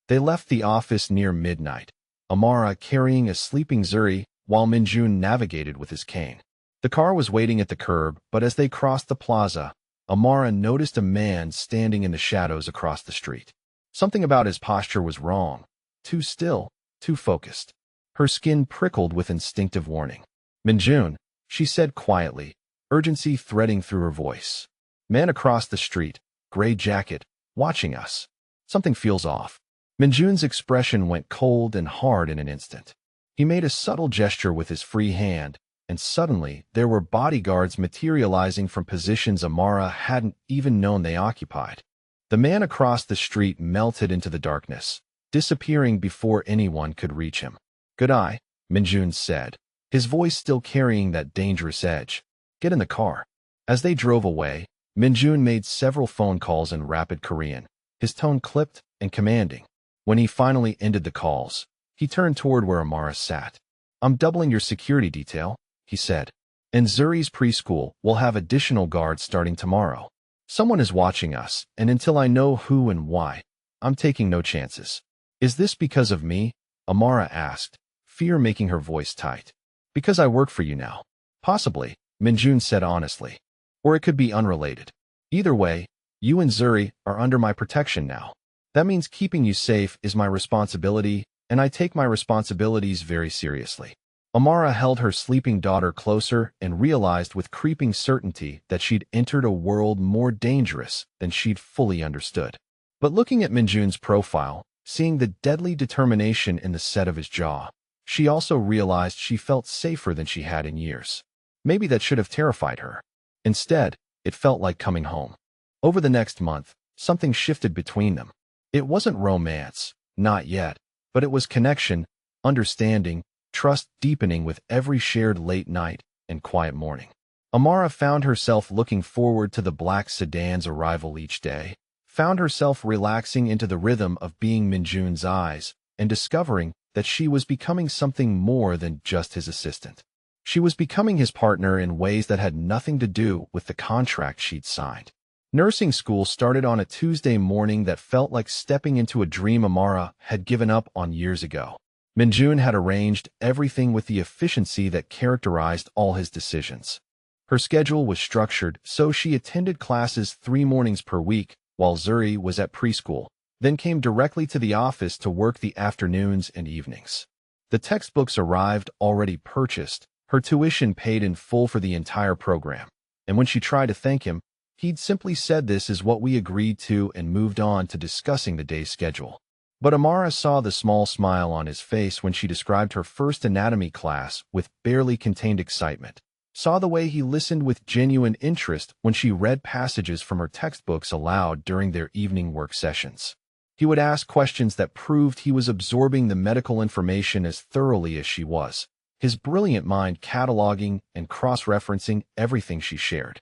They left the office near midnight, Amara carrying a sleeping Zuri while Minjun navigated with his cane. The car was waiting at the curb, but as they crossed the plaza, Amara noticed a man standing in the shadows across the street. Something about his posture was wrong. Too still, too focused. Her skin prickled with instinctive warning. Minjun, she said quietly, urgency threading through her voice. Man across the street, gray jacket, watching us. Something feels off. Minjun's expression went cold and hard in an instant. He made a subtle gesture with his free hand, and suddenly there were bodyguards materializing from positions Amara hadn't even known they occupied. The man across the street melted into the darkness, disappearing before anyone could reach him. Good eye, Minjun said, his voice still carrying that dangerous edge. Get in the car. As they drove away, Minjun made several phone calls in rapid Korean, his tone clipped and commanding. When he finally ended the calls, he turned toward where Amara sat. I'm doubling your security detail, he said. And Zuri's preschool will have additional guards starting tomorrow. Someone is watching us, and until I know who and why, I'm taking no chances. Is this because of me? Amara asked, fear making her voice tight. Because I work for you now. Possibly, Minjun said honestly. Or it could be unrelated. Either way, you and Zuri are under my protection now. That means keeping you safe is my responsibility, and I take my responsibilities very seriously. Amara held her sleeping daughter closer and realized with creeping certainty that she'd entered a world more dangerous than she'd fully understood. But looking at Minjun's profile, seeing the deadly determination in the set of his jaw, she also realized she felt safer than she had in years. Maybe that should have terrified her. Instead, it felt like coming home. Over the next month, something shifted between them. It wasn't romance, not yet, but it was connection, understanding, trust deepening with every shared late night and quiet morning. Amara found herself looking forward to the black sedan's arrival each day, found herself relaxing into the rhythm of being Minjun's eyes, and discovering that she was becoming something more than just his assistant. She was becoming his partner in ways that had nothing to do with the contract she'd signed. Nursing school started on a Tuesday morning that felt like stepping into a dream Amara had given up on years ago. Minjun had arranged everything with the efficiency that characterized all his decisions. Her schedule was structured, so she attended classes 3 mornings per week while Zuri was at preschool, then came directly to the office to work the afternoons and evenings. The textbooks arrived already purchased, her tuition paid in full for the entire program, and when she tried to thank him, he'd simply said this is what we agreed to and moved on to discussing the day's schedule. But Amara saw the small smile on his face when she described her first anatomy class with barely contained excitement, saw the way he listened with genuine interest when she read passages from her textbooks aloud during their evening work sessions. He would ask questions that proved he was absorbing the medical information as thoroughly as she was, his brilliant mind cataloging and cross-referencing everything she shared.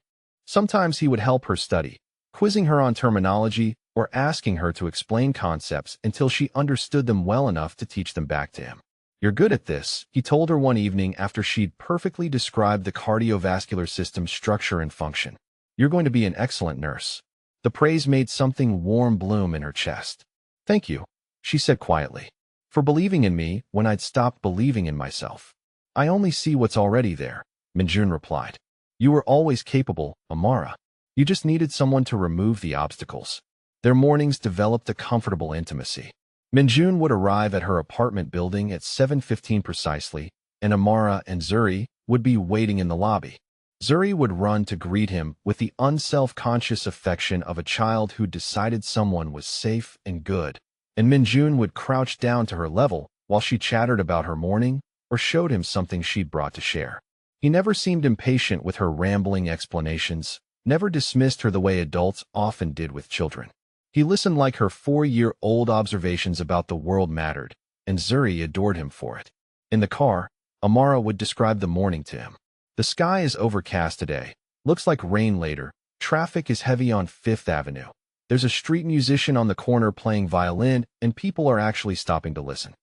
Sometimes he would help her study, quizzing her on terminology or asking her to explain concepts until she understood them well enough to teach them back to him. "You're good at this," he told her one evening after she'd perfectly described the cardiovascular system's structure and function. "You're going to be an excellent nurse." The praise made something warm bloom in her chest. "Thank you," she said quietly, "for believing in me when I'd stopped believing in myself." "I only see what's already there," Minjun replied. "You were always capable, Amara. You just needed someone to remove the obstacles." Their mornings developed a comfortable intimacy. Minjun would arrive at her apartment building at 7:15 precisely, and Amara and Zuri would be waiting in the lobby. Zuri would run to greet him with the unself-conscious affection of a child who decided someone was safe and good, and Minjun would crouch down to her level while she chattered about her morning or showed him something she'd brought to share. He never seemed impatient with her rambling explanations, never dismissed her the way adults often did with children. He listened like her 4-year-old observations about the world mattered, and Zuri adored him for it. In the car, Amara would describe the morning to him. "The sky is overcast today. Looks like rain later. Traffic is heavy on 5th Avenue. There's a street musician on the corner playing violin, and people are actually stopping to listen."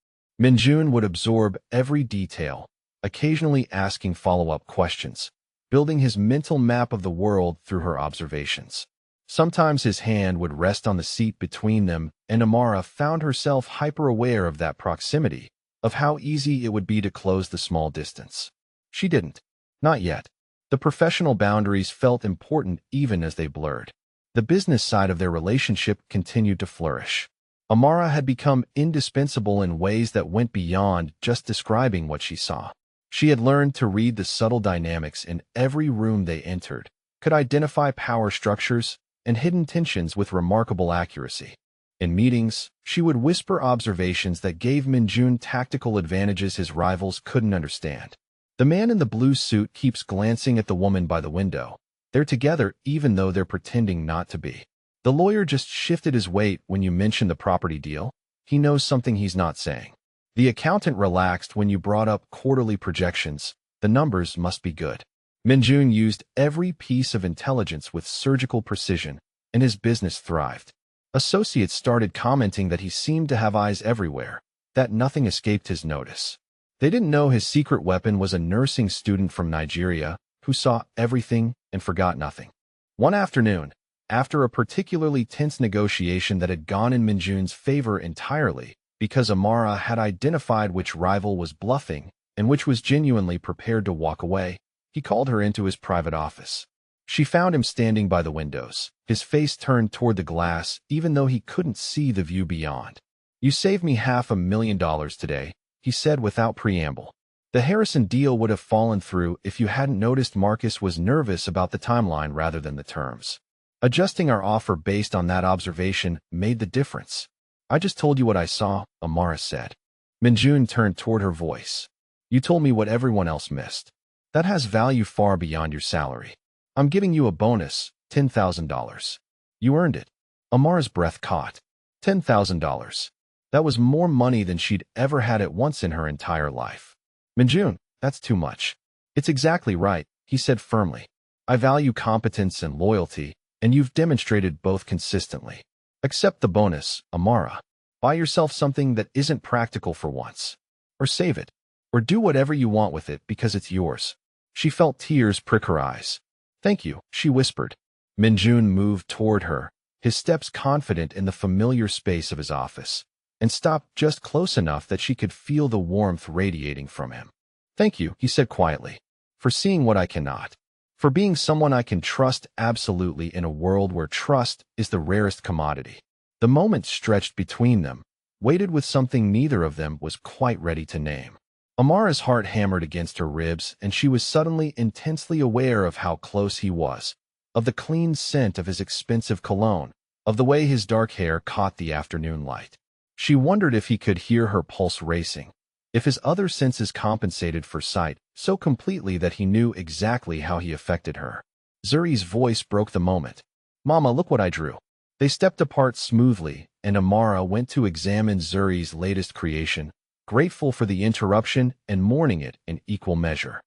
Minjun would absorb every detail, occasionally asking follow-up questions, building his mental map of the world through her observations. Sometimes his hand would rest on the seat between them, and Amara found herself hyper-aware of that proximity, of how easy it would be to close the small distance. She didn't. Not yet. The professional boundaries felt important even as they blurred. The business side of their relationship continued to flourish. Amara had become indispensable in ways that went beyond just describing what she saw. She had learned to read the subtle dynamics in every room they entered, could identify power structures and hidden tensions with remarkable accuracy. In meetings, she would whisper observations that gave Minjun tactical advantages his rivals couldn't understand. "The man in the blue suit keeps glancing at the woman by the window. They're together even though they're pretending not to be. The lawyer just shifted his weight when you mentioned the property deal. He knows something he's not saying. The accountant relaxed when you brought up quarterly projections. The numbers must be good." Minjun used every piece of intelligence with surgical precision, and his business thrived. Associates started commenting that he seemed to have eyes everywhere, that nothing escaped his notice. They didn't know his secret weapon was a nursing student from Nigeria who saw everything and forgot nothing. One afternoon, after a particularly tense negotiation that had gone in Minjun's favor entirely, because Amara had identified which rival was bluffing and which was genuinely prepared to walk away, he called her into his private office. She found him standing by the windows, his face turned toward the glass even though he couldn't see the view beyond. "You saved me $500,000 today," he said without preamble. "The Harrison deal would have fallen through if you hadn't noticed Marcus was nervous about the timeline rather than the terms. Adjusting our offer based on that observation made the difference." "I just told you what I saw," Amara said. Minjun turned toward her voice. "You told me what everyone else missed. That has value far beyond your salary. I'm giving you a bonus, $10,000. You earned it." Amara's breath caught. $10,000. That was more money than she'd ever had at once in her entire life. "Minjun, that's too much." "It's exactly right," he said firmly. "I value competence and loyalty, and you've demonstrated both consistently. Accept the bonus, Amara. Buy yourself something that isn't practical for once. Or save it. Or do whatever you want with it because it's yours." She felt tears prick her eyes. "Thank you," she whispered. Minjun moved toward her, his steps confident in the familiar space of his office, and stopped just close enough that she could feel the warmth radiating from him. "Thank you," he said quietly, "for seeing what I cannot. For being someone I can trust absolutely in a world where trust is the rarest commodity." The moment stretched between them, weighted with something neither of them was quite ready to name. Amara's heart hammered against her ribs, and she was suddenly intensely aware of how close he was, of the clean scent of his expensive cologne, of the way his dark hair caught the afternoon light. She wondered if he could hear her pulse racing, if his other senses compensated for sight so completely that he knew exactly how he affected her. Zuri's voice broke the moment. "Mama, look what I drew." They stepped apart smoothly, and Amara went to examine Zuri's latest creation, grateful for the interruption and mourning it in equal measure.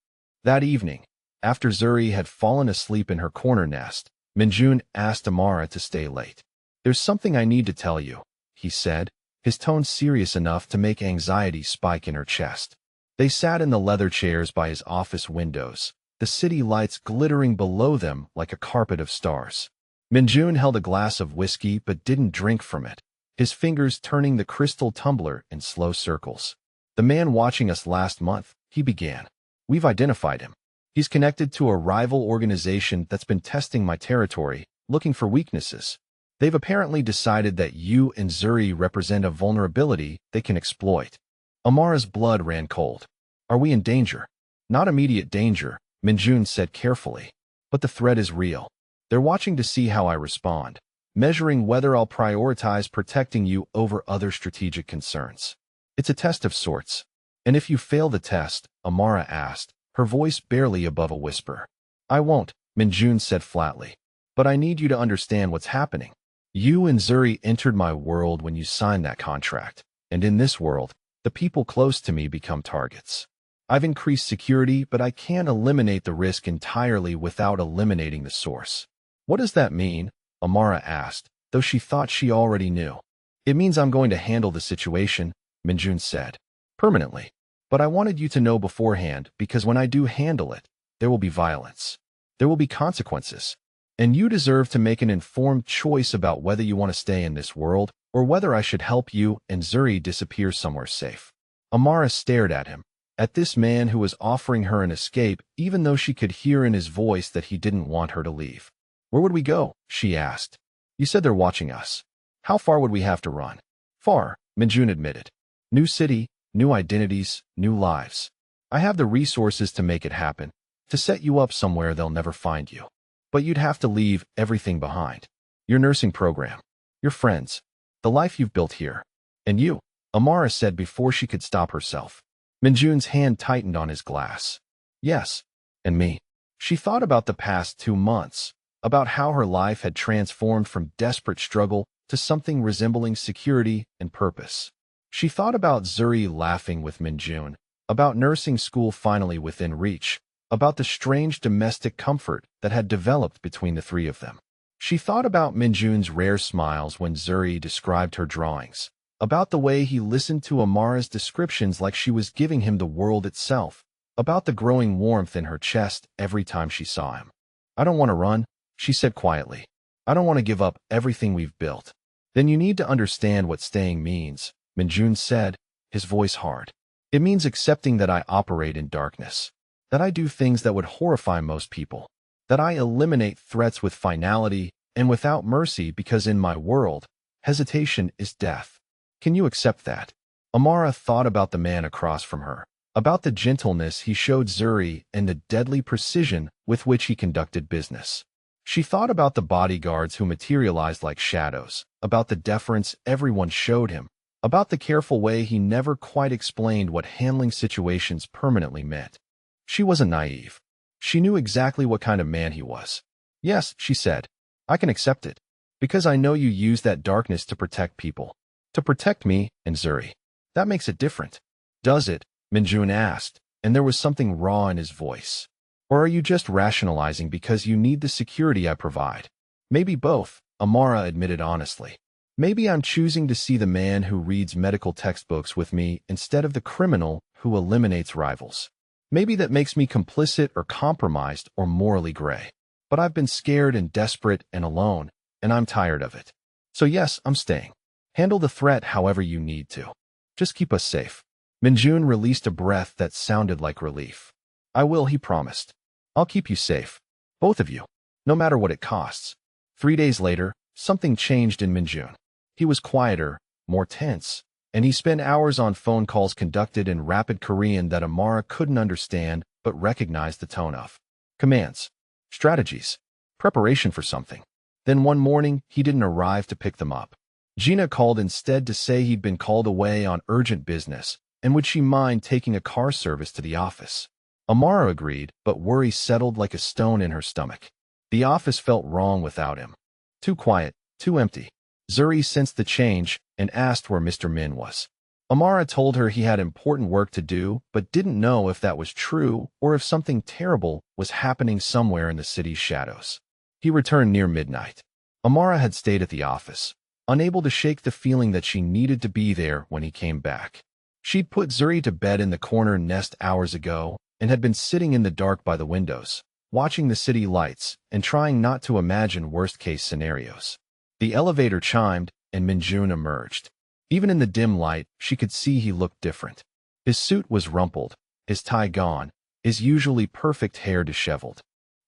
That evening, after Zuri had fallen asleep in her corner nest, Minjun asked Amara to stay late. "There's something I need to tell you," he said, his tone serious enough to make anxiety spike in her chest. They sat in the leather chairs by his office windows, the city lights glittering below them like a carpet of stars. Minjun held a glass of whiskey but didn't drink from it, his fingers turning the crystal tumbler in slow circles. "The man watching us last month," he began. "We've identified him. He's connected to a rival organization that's been testing my territory, looking for weaknesses. They've apparently decided that you and Zuri represent a vulnerability they can exploit." Amara's blood ran cold. "Are we in danger?" "Not immediate danger," Minjun said carefully. "But the threat is real. They're watching to see how I respond, measuring whether I'll prioritize protecting you over other strategic concerns. It's a test of sorts. And if you fail the test," Amara asked, her voice barely above a whisper. "I won't," Minjun said flatly. "But I need you to understand what's happening. You and Zuri entered my world when you signed that contract, and in this world, the people close to me become targets. I've increased security, but I can't eliminate the risk entirely without eliminating the source." "What does that mean?" Amara asked, though she thought she already knew. "It means I'm going to handle the situation," Minjun said. "Permanently. But I wanted you to know beforehand, because when I do handle it, there will be violence. There will be consequences. And you deserve to make an informed choice about whether you want to stay in this world or whether I should help you and Zuri disappear somewhere safe." Amara stared at him, at this man who was offering her an escape even though she could hear in his voice that he didn't want her to leave. "Where would we go?" she asked. "You said they're watching us. How far would we have to run?" "Far," Minjun admitted. "New city, new identities, new lives. I have the resources to make it happen, to set you up somewhere they'll never find you. But you'd have to leave everything behind. Your nursing program, your friends, the life you've built here. And you," Amara said before she could stop herself. Minjun's hand tightened on his glass. "Yes, and me." She thought about the past 2 months, about how her life had transformed from desperate struggle to something resembling security and purpose. She thought about Zuri laughing with Minjun, about nursing school finally within reach, about the strange domestic comfort that had developed between the three of them. She thought about Minjun's rare smiles when Zuri described her drawings, about the way he listened to Amara's descriptions like she was giving him the world itself, about the growing warmth in her chest every time she saw him. "I don't want to run," she said quietly. "I don't want to give up everything we've built." "Then you need to understand what staying means," Minjun said, his voice hard. "It means accepting that I operate in darkness, that I do things that would horrify most people, that I eliminate threats with finality and without mercy because in my world, hesitation is death. Can you accept that?" Amara thought about the man across from her, about the gentleness he showed Zuri and the deadly precision with which he conducted business. She thought about the bodyguards who materialized like shadows, about the deference everyone showed him, about the careful way he never quite explained what handling situations permanently meant. She wasn't naive. She knew exactly what kind of man he was. "Yes," she said, "I can accept it, because I know you use that darkness to protect people, to protect me and Zuri. That makes it different." "Does it?" Minjun asked, and there was something raw in his voice. "Or are you just rationalizing because you need the security I provide?" "Maybe both," Amara admitted honestly. "Maybe I'm choosing to see the man who reads medical textbooks with me instead of the criminal who eliminates rivals. Maybe that makes me complicit or compromised or morally gray. But I've been scared and desperate and alone, and I'm tired of it. So yes, I'm staying. Handle the threat however you need to. Just keep us safe." Minjun released a breath that sounded like relief. "I will," he promised. "I'll keep you safe. Both of you. No matter what it costs." 3 days later, something changed in Minjun. He was quieter, more tense, and he spent hours on phone calls conducted in rapid Korean that Amara couldn't understand but recognized the tone of. Commands. Strategies. Preparation for something. Then one morning, he didn't arrive to pick them up. Gina called instead to say he'd been called away on urgent business, and would she mind taking a car service to the office. Amara agreed, but worry settled like a stone in her stomach. The office felt wrong without him. Too quiet, too empty. Zuri sensed the change and asked where Mr. Min was. Amara told her he had important work to do, but didn't know if that was true or if something terrible was happening somewhere in the city's shadows. He returned near midnight. Amara had stayed at the office, unable to shake the feeling that she needed to be there when he came back. She'd put Zuri to bed in the corner nest hours ago and had been sitting in the dark by the windows, watching the city lights and trying not to imagine worst-case scenarios. The elevator chimed and Minjun emerged. Even in the dim light, she could see he looked different. His suit was rumpled, his tie gone, his usually perfect hair disheveled.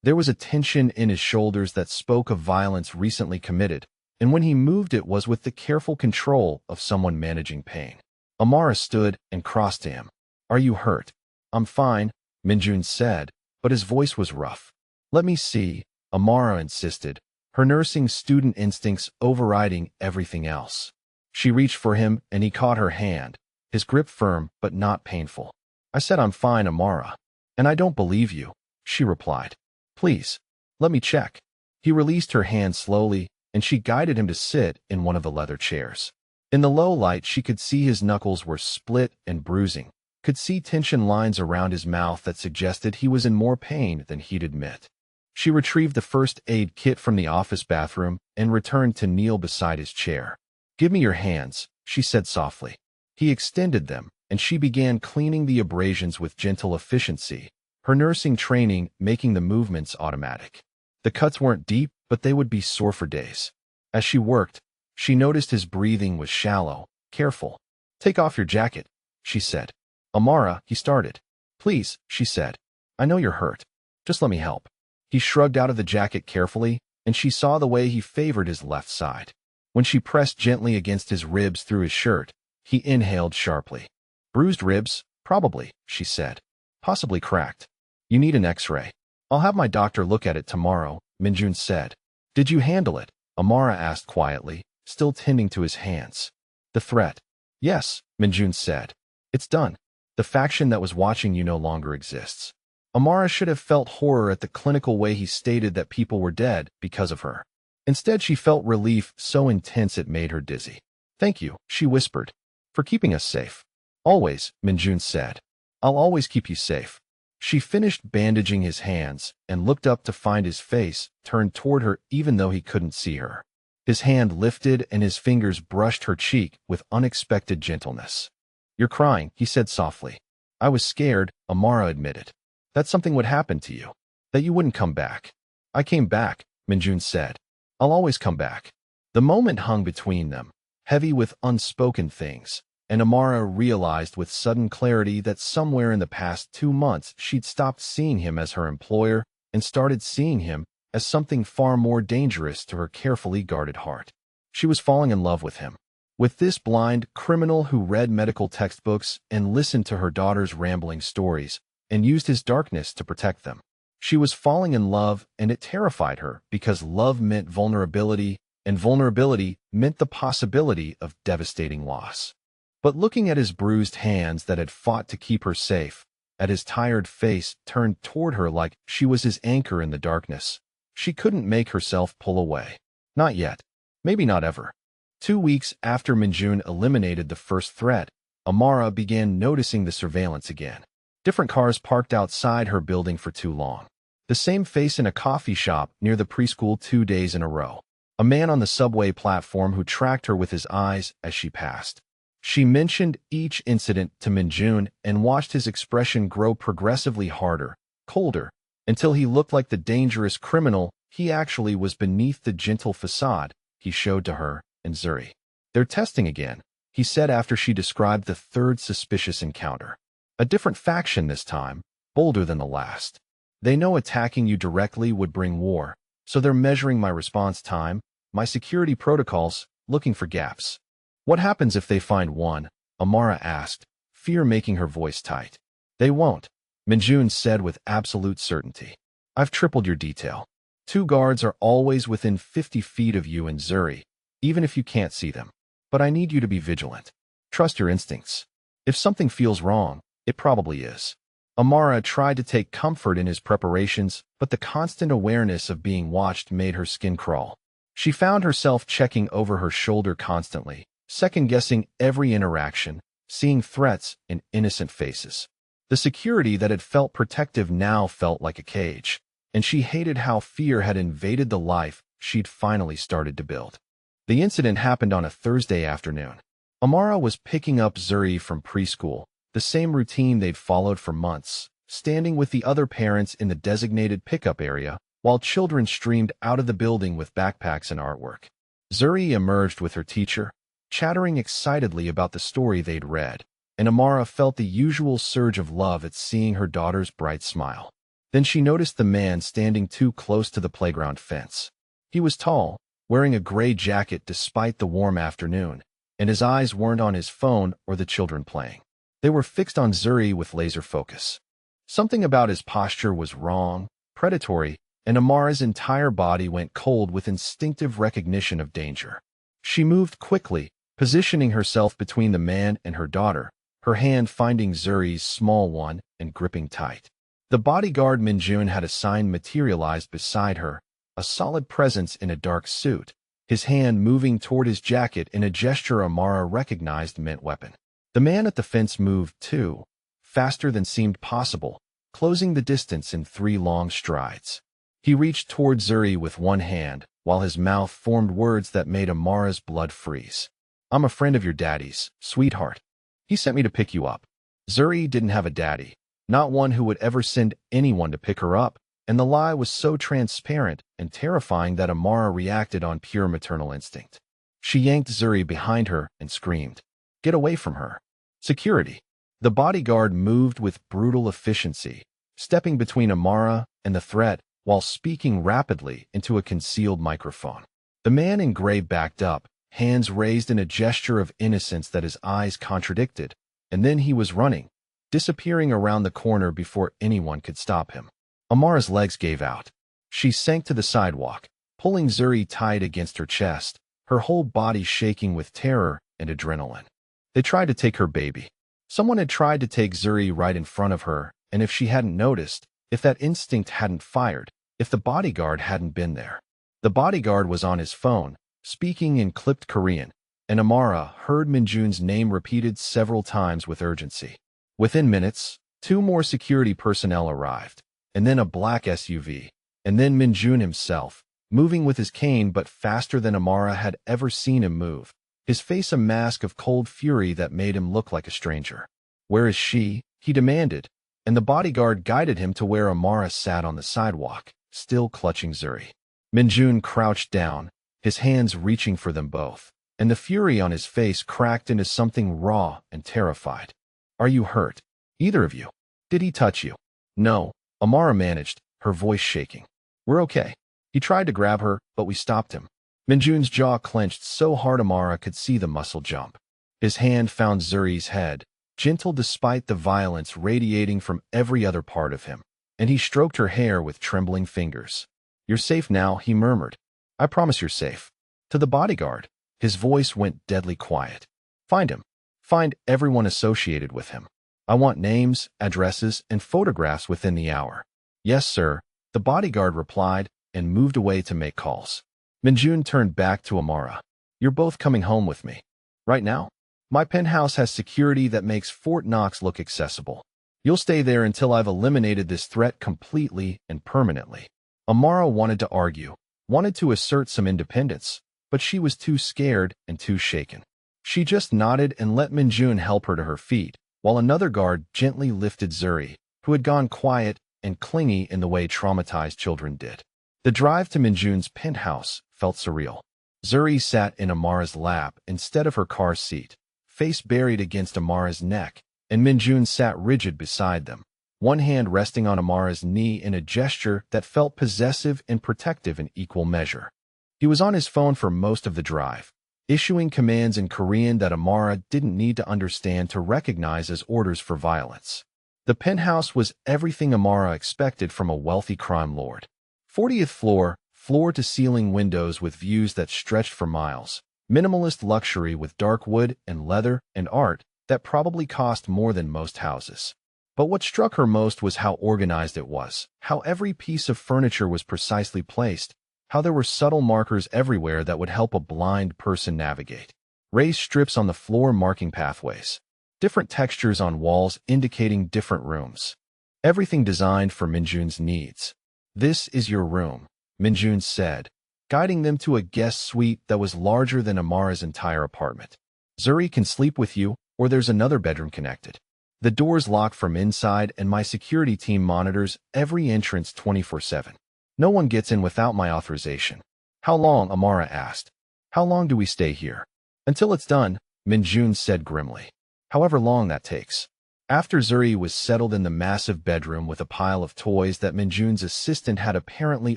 There was a tension in his shoulders that spoke of violence recently committed, and when he moved it was with the careful control of someone managing pain. Amara stood and crossed to him. "Are you hurt?" "I'm fine," Minjun said, but his voice was rough. "Let me see," Amara insisted, her nursing student instincts overriding everything else. She reached for him and he caught her hand, his grip firm but not painful. "I said I'm fine, Amara. And I don't believe you," she replied. "Please, let me check." He released her hand slowly, and she guided him to sit in one of the leather chairs. In the low light, she could see his knuckles were split and bruising, could see tension lines around his mouth that suggested he was in more pain than he'd admit. She retrieved the first aid kit from the office bathroom and returned to kneel beside his chair. "Give me your hands," she said softly. He extended them, and she began cleaning the abrasions with gentle efficiency, her nursing training making the movements automatic. The cuts weren't deep, but they would be sore for days. As she worked, she noticed his breathing was shallow, careful. "Take off your jacket," she said. "Amara," he started. "Please," she said. "I know you're hurt. Just let me help." He shrugged out of the jacket carefully, and she saw the way he favored his left side. When she pressed gently against his ribs through his shirt, he inhaled sharply. "Bruised ribs? Probably," she said. "Possibly cracked. You need an X-ray." "I'll have my doctor look at it tomorrow," Minjun said. "Did you handle it?" Amara asked quietly, still tending to his hands. "The threat?" "Yes," Minjun said. "It's done. The faction that was watching you no longer exists." Amara should have felt horror at the clinical way he stated that people were dead because of her. Instead, she felt relief so intense it made her dizzy. "Thank you," she whispered, "for keeping us safe." "Always," Minjun said. "I'll always keep you safe." She finished bandaging his hands and looked up to find his face turned toward her even though he couldn't see her. His hand lifted and his fingers brushed her cheek with unexpected gentleness. "You're crying," he said softly. "I was scared," Amara admitted. "That something would happen to you. That you wouldn't come back." "I came back," Minjun said. "I'll always come back." The moment hung between them, heavy with unspoken things, and Amara realized with sudden clarity that somewhere in the past 2 months she'd stopped seeing him as her employer and started seeing him as something far more dangerous to her carefully guarded heart. She was falling in love with him. With this blind criminal who read medical textbooks and listened to her daughter's rambling stories and used his darkness to protect them. She was falling in love, and it terrified her because love meant vulnerability, and vulnerability meant the possibility of devastating loss. But looking at his bruised hands that had fought to keep her safe, at his tired face turned toward her like she was his anchor in the darkness, she couldn't make herself pull away. Not yet. Maybe not ever. 2 weeks after Minjun eliminated the first threat, Amara began noticing the surveillance again. Different cars parked outside her building for too long. The same face in a coffee shop near the preschool 2 days in a row. A man on the subway platform who tracked her with his eyes as she passed. She mentioned each incident to Minjun and watched his expression grow progressively harder, colder, until he looked like the dangerous criminal he actually was beneath the gentle facade he showed to her and Zuri. "They're testing again," he said after she described the third suspicious encounter. "A different faction this time, bolder than the last. They know attacking you directly would bring war, so they're measuring my response time, my security protocols, looking for gaps." "What happens if they find one?" Amara asked, fear making her voice tight. "They won't," Minjun said with absolute certainty. "I've tripled your detail. 2 guards are always within 50 feet of you and Zuri, even if you can't see them. But I need you to be vigilant. Trust your instincts. If something feels wrong, it probably is." Amara tried to take comfort in his preparations, but the constant awareness of being watched made her skin crawl. She found herself checking over her shoulder constantly, second-guessing every interaction, seeing threats in innocent faces. The security that had felt protective now felt like a cage, and she hated how fear had invaded the life she'd finally started to build. The incident happened on a Thursday afternoon. Amara was picking up Zuri from preschool, the same routine they'd followed for months, standing with the other parents in the designated pickup area while children streamed out of the building with backpacks and artwork. Zuri emerged with her teacher, chattering excitedly about the story they'd read, and Amara felt the usual surge of love at seeing her daughter's bright smile. Then she noticed the man standing too close to the playground fence. He was tall, wearing a gray jacket despite the warm afternoon, and his eyes weren't on his phone or the children playing. They were fixed on Zuri with laser focus. Something about his posture was wrong, predatory, and Amara's entire body went cold with instinctive recognition of danger. She moved quickly, positioning herself between the man and her daughter, her hand finding Zuri's small one and gripping tight. The bodyguard Minjun had assigned materialized beside her, a solid presence in a dark suit, his hand moving toward his jacket in a gesture Amara recognized meant weapon. The man at the fence moved too, faster than seemed possible, closing the distance in 3 long strides. He reached toward Zuri with one hand, while his mouth formed words that made Amara's blood freeze. "I'm a friend of your daddy's, sweetheart. He sent me to pick you up." Zuri didn't have a daddy, not one who would ever send anyone to pick her up, and the lie was so transparent and terrifying that Amara reacted on pure maternal instinct. She yanked Zuri behind her and screamed, "Get away from her." Security. The bodyguard moved with brutal efficiency, stepping between Amara and the threat while speaking rapidly into a concealed microphone. The man in gray backed up, hands raised in a gesture of innocence that his eyes contradicted, and then he was running, disappearing around the corner before anyone could stop him. Amara's legs gave out. She sank to the sidewalk, pulling Zuri tight against her chest, her whole body shaking with terror and adrenaline. They tried to take her baby. Someone had tried to take Zuri right in front of her, and if she hadn't noticed, if that instinct hadn't fired, if the bodyguard hadn't been there. The bodyguard was on his phone, speaking in clipped Korean, and Amara heard Minjun's name repeated several times with urgency. Within minutes, 2 more security personnel arrived, and then a black SUV, and then Minjun himself, moving with his cane but faster than Amara had ever seen him move, his face a mask of cold fury that made him look like a stranger. "Where is she?" he demanded, and the bodyguard guided him to where Amara sat on the sidewalk, still clutching Zuri. Minjun crouched down, his hands reaching for them both, and the fury on his face cracked into something raw and terrified. "Are you hurt? Either of you? Did he touch you?" "No," Amara managed, her voice shaking. "We're okay. He tried to grab her, but we stopped him." Minjun's jaw clenched so hard Amara could see the muscle jump. His hand found Zuri's head, gentle despite the violence radiating from every other part of him, and he stroked her hair with trembling fingers. "You're safe now," he murmured. "I promise you're safe." To the bodyguard, his voice went deadly quiet. "Find him. Find everyone associated with him. I want names, addresses, and photographs within the hour." "Yes, sir," the bodyguard replied and moved away to make calls. Minjun turned back to Amara. "You're both coming home with me. Right now? My penthouse has security that makes Fort Knox look accessible. You'll stay there until I've eliminated this threat completely and permanently." Amara wanted to argue, wanted to assert some independence, but she was too scared and too shaken. She just nodded and let Minjun help her to her feet, while another guard gently lifted Zuri, who had gone quiet and clingy in the way traumatized children did. The drive to Minjun's penthouse felt surreal. Zuri sat in Amara's lap instead of her car seat, face buried against Amara's neck, and Minjun sat rigid beside them, one hand resting on Amara's knee in a gesture that felt possessive and protective in equal measure. He was on his phone for most of the drive, issuing commands in Korean that Amara didn't need to understand to recognize as orders for violence. The penthouse was everything Amara expected from a wealthy crime lord. 40th floor, floor-to-ceiling windows with views that stretched for miles, minimalist luxury with dark wood and leather and art that probably cost more than most houses. But what struck her most was how organized it was, how every piece of furniture was precisely placed, how there were subtle markers everywhere that would help a blind person navigate. Raised strips on the floor marking pathways. different textures on walls indicating different rooms. Everything designed for Minjun's needs. "This is your room," Minjun said, guiding them to a guest suite that was larger than Amara's entire apartment. "Zuri can sleep with you, or there's another bedroom connected. The door's locked from inside and my security team monitors every entrance 24/7. No one gets in without my authorization." "How long?" Amara asked. "How long do we stay here?" "Until it's done," Minjun said grimly. "However long that takes." After Zuri was settled in the massive bedroom with a pile of toys that Minjun's assistant had apparently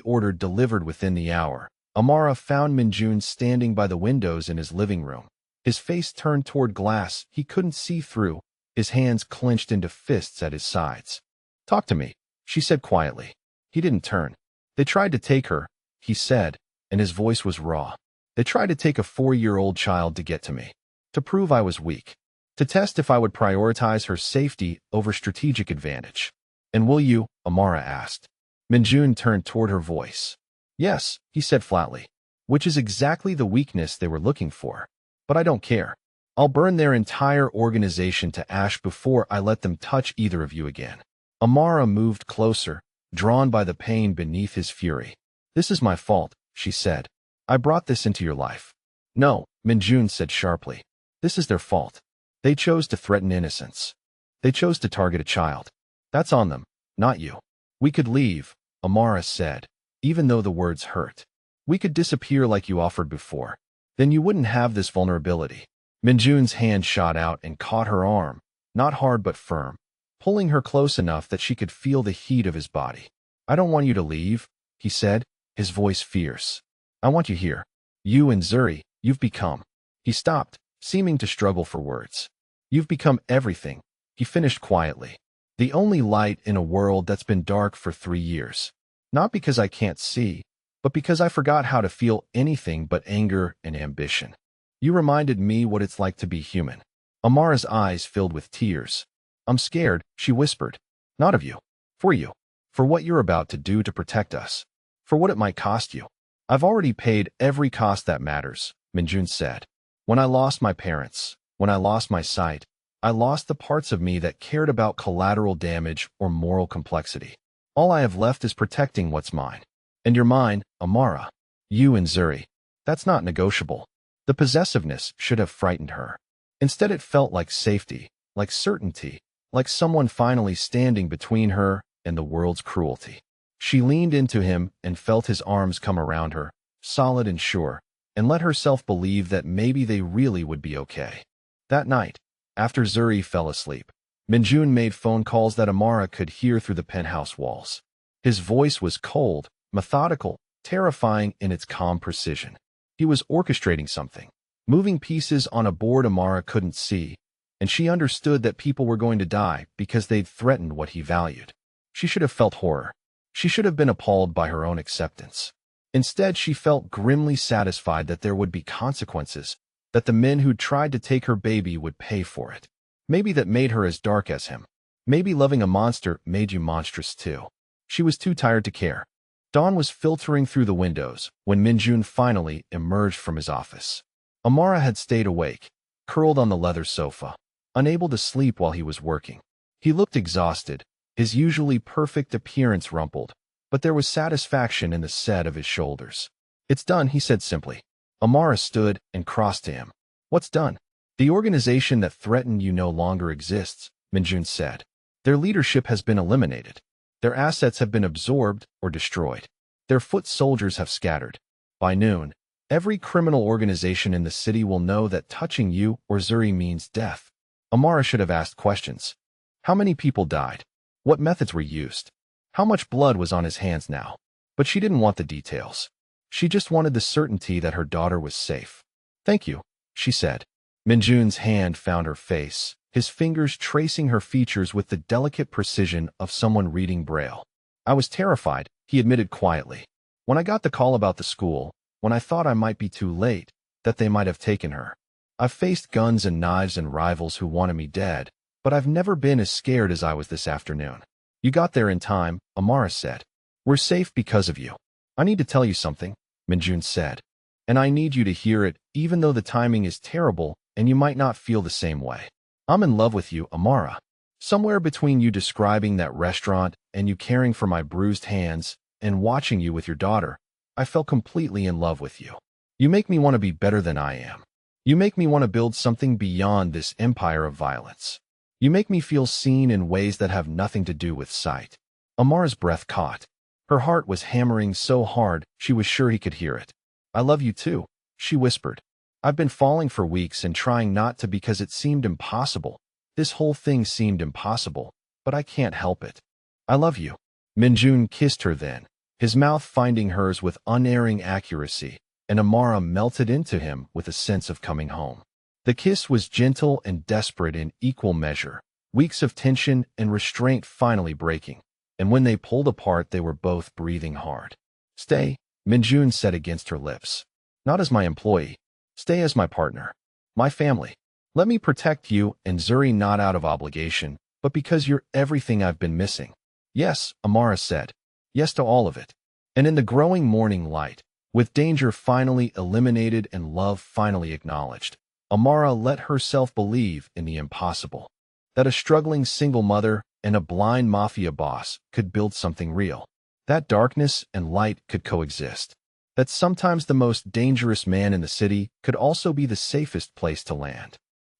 ordered delivered within the hour, Amara found Minjun standing by the windows in his living room. His face turned toward glass he couldn't see through, his hands clenched into fists at his sides. "Talk to me," she said quietly. He didn't turn. "They tried to take her," he said, and his voice was raw. "They tried to take a 4-year-old child to get to me. To prove I was weak. To test if I would prioritize her safety over strategic advantage." "And will you?" Amara asked. Minjun turned toward her voice. "Yes," he said flatly, which is exactly the weakness they were looking for. "But I don't care. I'll burn their entire organization to ash before I let them touch either of you again." Amara moved closer, drawn by the pain beneath his fury. "This is my fault," she said. "I brought this into your life." "No," Minjun said sharply. "This is their fault. They chose to threaten innocence. They chose to target a child. That's on them, not you." "We could leave," Amara said, even though the words hurt. "We could disappear like you offered before. Then you wouldn't have this vulnerability." Minjun's hand shot out and caught her arm, not hard but firm, pulling her close enough that she could feel the heat of his body. "I don't want you to leave," he said, his voice fierce. "I want you here. You and Zuri, you've become." He stopped, seeming to struggle for words. "You've become everything," he finished quietly. "The only light in a world that's been dark for 3 years. Not because I can't see, but because I forgot how to feel anything but anger and ambition. You reminded me what it's like to be human." Amara's eyes filled with tears. "I'm scared," she whispered. "Not of you. For you. For what you're about to do to protect us. For what it might cost you." "I've already paid every cost that matters," Minjun said. "When I lost my parents, when I lost my sight, I lost the parts of me that cared about collateral damage or moral complexity. All I have left is protecting what's mine. And you're mine, Amara. You and Zuri. That's not negotiable." The possessiveness should have frightened her. Instead it felt like safety, like certainty, like someone finally standing between her and the world's cruelty. She leaned into him and felt his arms come around her, solid and sure, and let herself believe that maybe they really would be okay. That night, after Zuri fell asleep, Minjun made phone calls that Amara could hear through the penthouse walls. His voice was cold, methodical, terrifying in its calm precision. He was orchestrating something, moving pieces on a board Amara couldn't see, and she understood that people were going to die because they'd threatened what he valued. She should have felt horror. She should have been appalled by her own acceptance. Instead, she felt grimly satisfied that there would be consequences, that the men who tried to take her baby would pay for it. Maybe that made her as dark as him. Maybe loving a monster made you monstrous too. She was too tired to care. Dawn was filtering through the windows when Minjun finally emerged from his office. Amara had stayed awake, curled on the leather sofa, unable to sleep while he was working. He looked exhausted, his usually perfect appearance rumpled, but there was satisfaction in the set of his shoulders. "It's done," he said simply. Amara stood and crossed to him. "What's done?" "The organization that threatened you no longer exists," Minjun said. "Their leadership has been eliminated. Their assets have been absorbed or destroyed. Their foot soldiers have scattered. By noon, every criminal organization in the city will know that touching you or Zuri means death." Amara should have asked questions. How many people died? What methods were used? How much blood was on his hands now? But she didn't want the details. She just wanted the certainty that her daughter was safe. "Thank you," she said. Minjun's hand found her face, his fingers tracing her features with the delicate precision of someone reading Braille. "I was terrified," he admitted quietly. "When I got the call about the school, when I thought I might be too late, that they might have taken her. I've faced guns and knives and rivals who wanted me dead, but I've never been as scared as I was this afternoon." "You got there in time," Amara said. "We're safe because of you." "I need to tell you something," Minjun said. "And I need you to hear it, even though the timing is terrible and you might not feel the same way." I'm in love with you, Amara. Somewhere between you describing that restaurant and you caring for my bruised hands and watching you with your daughter, I fell completely in love with you. You make me want to be better than I am. You make me want to build something beyond this empire of violence. You make me feel seen in ways that have nothing to do with sight. Amara's breath caught. Her heart was hammering so hard she was sure he could hear it. I love you too, she whispered. I've been falling for weeks and trying not to because it seemed impossible. This whole thing seemed impossible, but I can't help it. I love you. Minjun kissed her then, his mouth finding hers with unerring accuracy, and Amara melted into him with a sense of coming home. The kiss was gentle and desperate in equal measure, weeks of tension and restraint finally breaking, and when they pulled apart they were both breathing hard. Stay, Minjun said against her lips. Not as my employee. Stay as my partner. My family. Let me protect you and Zuri not out of obligation, but because you're everything I've been missing. Yes, Amara said. Yes to all of it. And in the growing morning light, with danger finally eliminated and love finally acknowledged, Amara let herself believe in the impossible. That a struggling single mother and a blind mafia boss could build something real. That darkness and light could coexist. That sometimes the most dangerous man in the city could also be the safest place to land.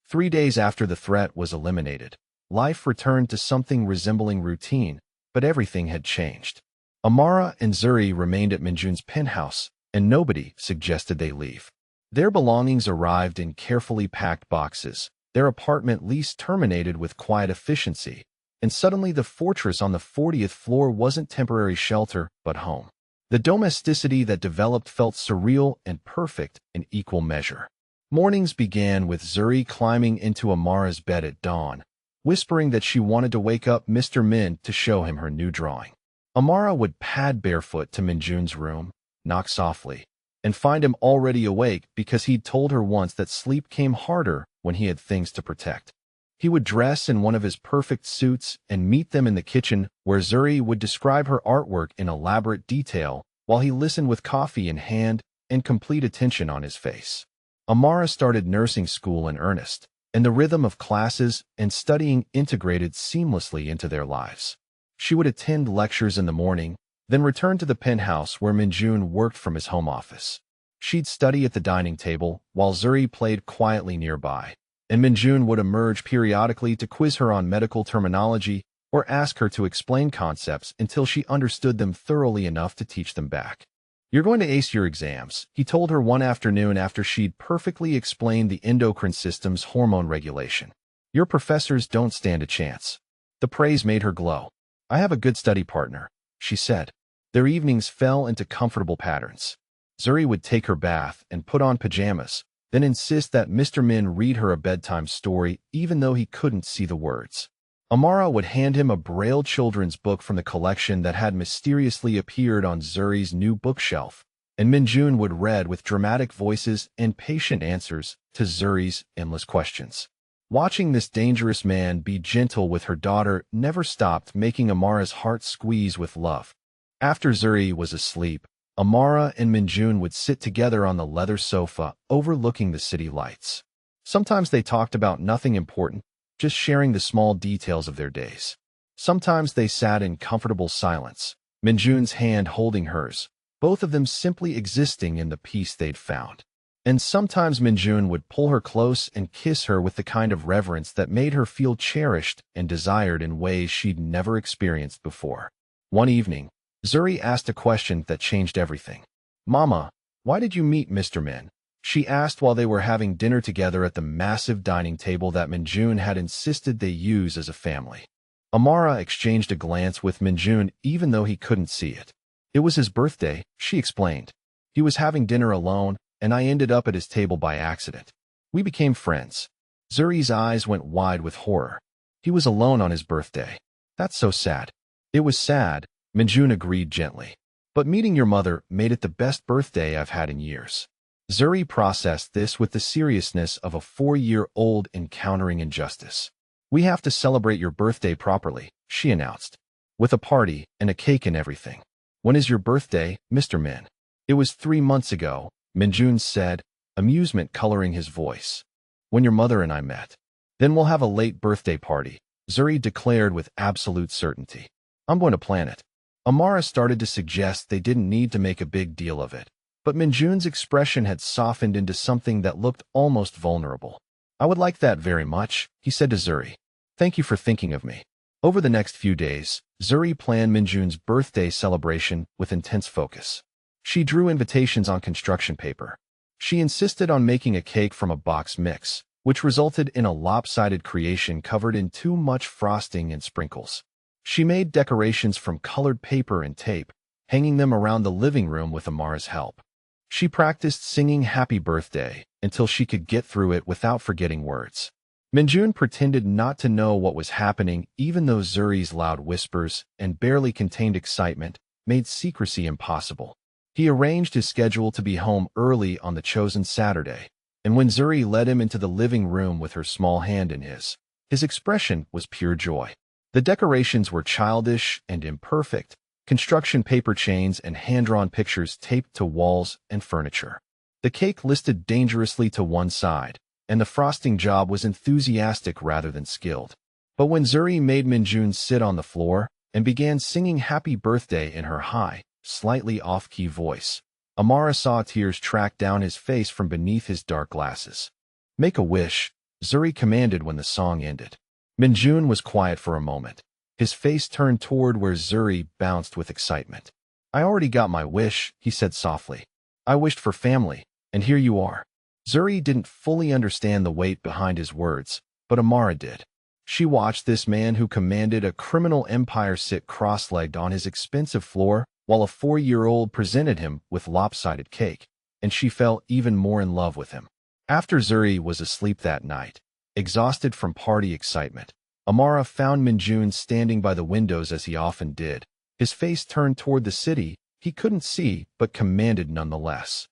3 days after the threat was eliminated, life returned to something resembling routine, but everything had changed. Amara and Zuri remained at Minjun's penthouse, and nobody suggested they leave. Their belongings arrived in carefully packed boxes, their apartment lease terminated with quiet efficiency, and suddenly the fortress on the 40th floor wasn't temporary shelter, but home. The domesticity that developed felt surreal and perfect in equal measure. Mornings began with Zuri climbing into Amara's bed at dawn, whispering that she wanted to wake up Mr. Min to show him her new drawing. Amara would pad barefoot to Minjun's room, knock softly, and find him already awake because he'd told her once that sleep came harder when he had things to protect. He would dress in one of his perfect suits and meet them in the kitchen where Zuri would describe her artwork in elaborate detail while he listened with coffee in hand and complete attention on his face. Amara started nursing school in earnest, and the rhythm of classes and studying integrated seamlessly into their lives. She would attend lectures in the morning, then return to the penthouse where Minjun worked from his home office. She'd study at the dining table while Zuri played quietly nearby, and Minjun would emerge periodically to quiz her on medical terminology or ask her to explain concepts until she understood them thoroughly enough to teach them back. You're going to ace your exams, he told her one afternoon after she'd perfectly explained the endocrine system's hormone regulation. Your professors don't stand a chance. The praise made her glow. I have a good study partner, she said. Their evenings fell into comfortable patterns. Zuri would take her bath and put on pajamas, then insist that Mr. Min read her a bedtime story even though he couldn't see the words. Amara would hand him a Braille children's book from the collection that had mysteriously appeared on Zuri's new bookshelf, and Minjun would read with dramatic voices and patient answers to Zuri's endless questions. Watching this dangerous man be gentle with her daughter never stopped making Amara's heart squeeze with love. After Zuri was asleep, Amara and Minjun would sit together on the leather sofa overlooking the city lights. Sometimes they talked about nothing important, just sharing the small details of their days. Sometimes they sat in comfortable silence, Minjun's hand holding hers, both of them simply existing in the peace they'd found. And sometimes Minjun would pull her close and kiss her with the kind of reverence that made her feel cherished and desired in ways she'd never experienced before. One evening, Zuri asked a question that changed everything. Mama, why did you meet Mr. Min? She asked while they were having dinner together at the massive dining table that Minjun had insisted they use as a family. Amara exchanged a glance with Minjun even though he couldn't see it. It was his birthday, she explained. He was having dinner alone, and I ended up at his table by accident. We became friends. Zuri's eyes went wide with horror. He was alone on his birthday. That's so sad. It was sad, Minjun agreed gently. But meeting your mother made it the best birthday I've had in years. Zuri processed this with the seriousness of a 4-year-old encountering injustice. We have to celebrate your birthday properly, she announced. With a party and a cake and everything. When is your birthday, Mr. Min? It was 3 months ago, Minjun said, amusement coloring his voice. When your mother and I met. Then we'll have a late birthday party, Zuri declared with absolute certainty. I'm going to plan it. Amara started to suggest they didn't need to make a big deal of it, but Minjun's expression had softened into something that looked almost vulnerable. I would like that very much, he said to Zuri. Thank you for thinking of me. Over the next few days, Zuri planned Minjun's birthday celebration with intense focus. She drew invitations on construction paper. She insisted on making a cake from a box mix, which resulted in a lopsided creation covered in too much frosting and sprinkles. She made decorations from colored paper and tape, hanging them around the living room with Amara's help. She practiced singing Happy Birthday until she could get through it without forgetting words. Minjun pretended not to know what was happening, even though Zuri's loud whispers and barely contained excitement made secrecy impossible. He arranged his schedule to be home early on the chosen Saturday, and when Zuri led him into the living room with her small hand in his expression was pure joy. The decorations were childish and imperfect, construction paper chains and hand-drawn pictures taped to walls and furniture. The cake listed dangerously to one side, and the frosting job was enthusiastic rather than skilled. But when Zuri made Minjun sit on the floor and began singing Happy Birthday in her high, slightly off-key voice, Amara saw tears track down his face from beneath his dark glasses. Make a wish, Zuri commanded when the song ended. Minjun was quiet for a moment. His face turned toward where Zuri bounced with excitement. I already got my wish, he said softly. I wished for family, and here you are. Zuri didn't fully understand the weight behind his words, but Amara did. She watched this man who commanded a criminal empire sit cross-legged on his expensive floor while a 4-year-old presented him with lopsided cake, and she fell even more in love with him. After Zuri was asleep that night, exhausted from party excitement, Amara found Minjun standing by the windows as he often did, his face turned toward the city he couldn't see but commanded nonetheless.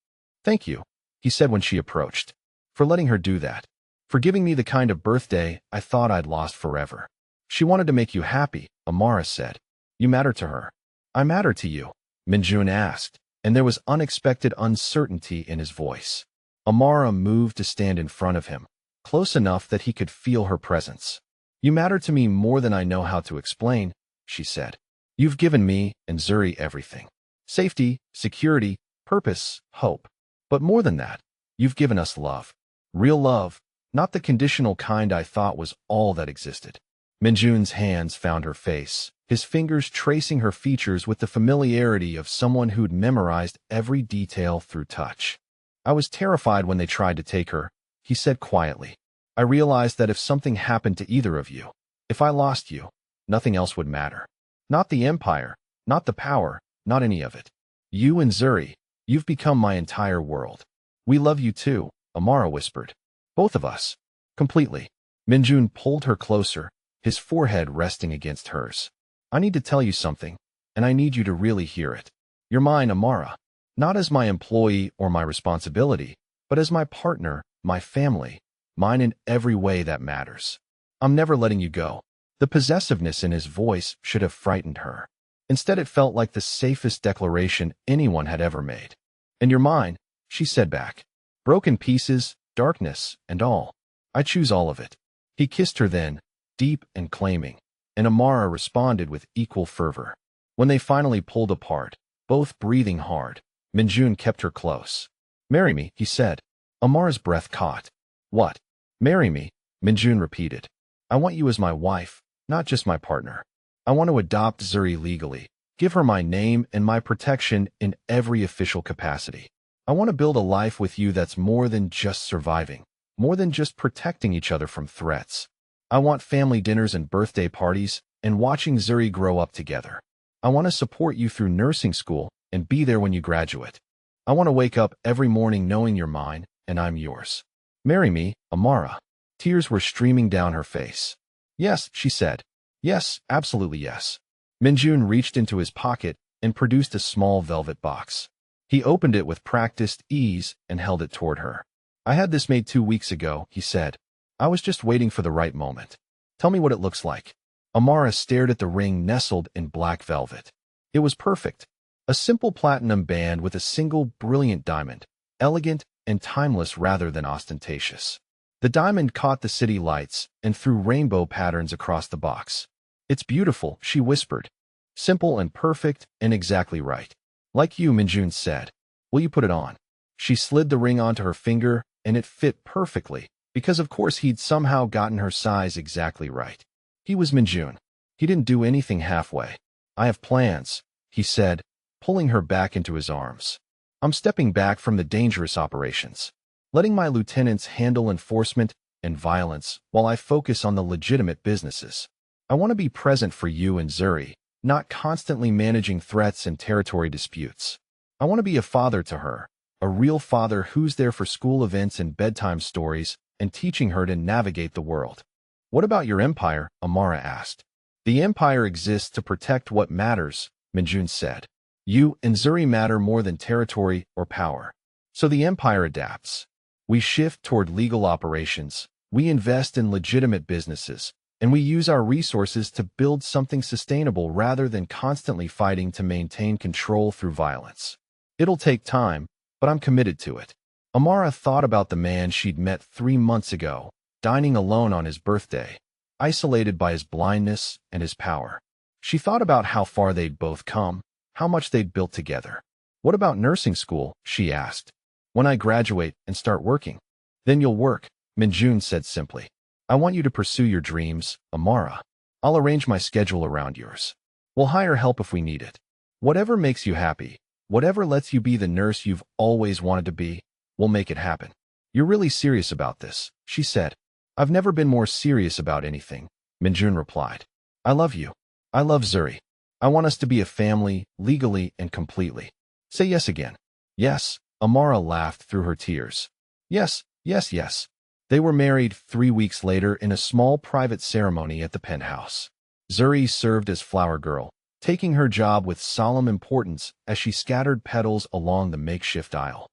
Thank you, he said when she approached, for letting her do that, for giving me the kind of birthday I thought I'd lost forever. She wanted to make you happy, Amara said. You matter to her. I matter to you, Minjun asked, and there was unexpected uncertainty in his voice. Amara moved to stand in front of him, close enough that he could feel her presence. You matter to me more than I know how to explain, she said. You've given me and Zuri everything. Safety, security, purpose, hope. But more than that, you've given us love. Real love, not the conditional kind I thought was all that existed. Minjun's hands found her face, his fingers tracing her features with the familiarity of someone who'd memorized every detail through touch. I was terrified when they tried to take her, he said quietly. I realized that if something happened to either of you, if I lost you, nothing else would matter. Not the empire, not the power, not any of it. You and Zuri, you've become my entire world. We love you too, Amara whispered. Both of us. Completely. Minjun pulled her closer, his forehead resting against hers. I need to tell you something, and I need you to really hear it. You're mine, Amara. Not as my employee or my responsibility, but as my partner, my family, mine in every way that matters. I'm never letting you go. The possessiveness in his voice should have frightened her. Instead, it felt like the safest declaration anyone had ever made. And you're mine, she said back. Broken pieces, darkness, and all. I choose all of it. He kissed her then, deep and claiming, and Amara responded with equal fervor. When they finally pulled apart, both breathing hard, Minjun kept her close. Marry me, he said. Amara's breath caught. What? Marry me, Minjun repeated. I want you as my wife, not just my partner. I want to adopt Zuri legally, give her my name and my protection in every official capacity. I want to build a life with you that's more than just surviving, more than just protecting each other from threats. I want family dinners and birthday parties and watching Zuri grow up together. I want to support you through nursing school and be there when you graduate. I want to wake up every morning knowing you're mine and I'm yours. Marry me, Amara. Tears were streaming down her face. Yes, she said. Yes, absolutely yes. Minjun reached into his pocket and produced a small velvet box. He opened it with practiced ease and held it toward her. I had this made 2 weeks ago, he said. I was just waiting for the right moment. Tell me what it looks like. Amara stared at the ring nestled in black velvet. It was perfect. A simple platinum band with a single brilliant diamond, elegant and timeless rather than ostentatious. The diamond caught the city lights and threw rainbow patterns across the box. "It's beautiful," she whispered. "Simple and perfect and exactly right. Like you," Minjun said. "Will you put it on?" She slid the ring onto her finger, and it fit perfectly, because of course he'd somehow gotten her size exactly right. He was Minjun. He didn't do anything halfway. "I have plans," he said, pulling her back into his arms. "I'm stepping back from the dangerous operations, letting my lieutenants handle enforcement and violence while I focus on the legitimate businesses. I want to be present for you and Zuri, not constantly managing threats and territory disputes. I want to be a father to her, a real father who's there for school events and bedtime stories and teaching her to navigate the world." "What about your empire?" Amara asked. "The empire exists to protect what matters," Minjun said. "You and Zuri matter more than territory or power. So the empire adapts. We shift toward legal operations, we invest in legitimate businesses, and we use our resources to build something sustainable rather than constantly fighting to maintain control through violence. It'll take time, but I'm committed to it." Amara thought about the man she'd met 3 months ago, dining alone on his birthday, isolated by his blindness and his power. She thought about how far they'd both come, how much they'd built together. "What about nursing school?" she asked. "When I graduate and start working." "Then you'll work," Minjun said simply. "I want you to pursue your dreams, Amara. I'll arrange my schedule around yours. We'll hire help if we need it. Whatever makes you happy, whatever lets you be the nurse you've always wanted to be, we'll make it happen." "You're really serious about this," she said. "I've never been more serious about anything," Minjun replied. "I love you. I love Zuri. I want us to be a family, legally and completely. Say yes again." "Yes," Amara laughed through her tears. "Yes, yes, yes." They were married 3 weeks later in a small private ceremony at the penthouse. Zuri served as flower girl, taking her job with solemn importance as she scattered petals along the makeshift aisle.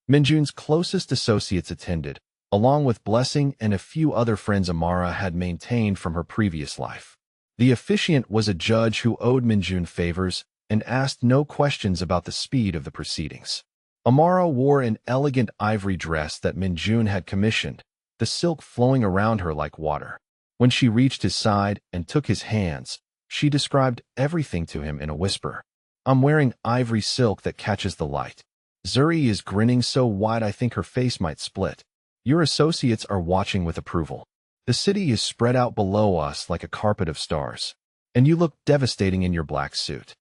Minjun's closest associates attended, along with Blessing and a few other friends Amara had maintained from her previous life. The officiant was a judge who owed Minjun favors and asked no questions about the speed of the proceedings. Amara wore an elegant ivory dress that Minjun had commissioned, the silk flowing around her like water. When she reached his side and took his hands, she described everything to him in a whisper. "I'm wearing ivory silk that catches the light." Zuri is grinning so wide I think her face might split. "Your associates are watching with approval. The city is spread out below us like a carpet of stars. And you look devastating in your black suit."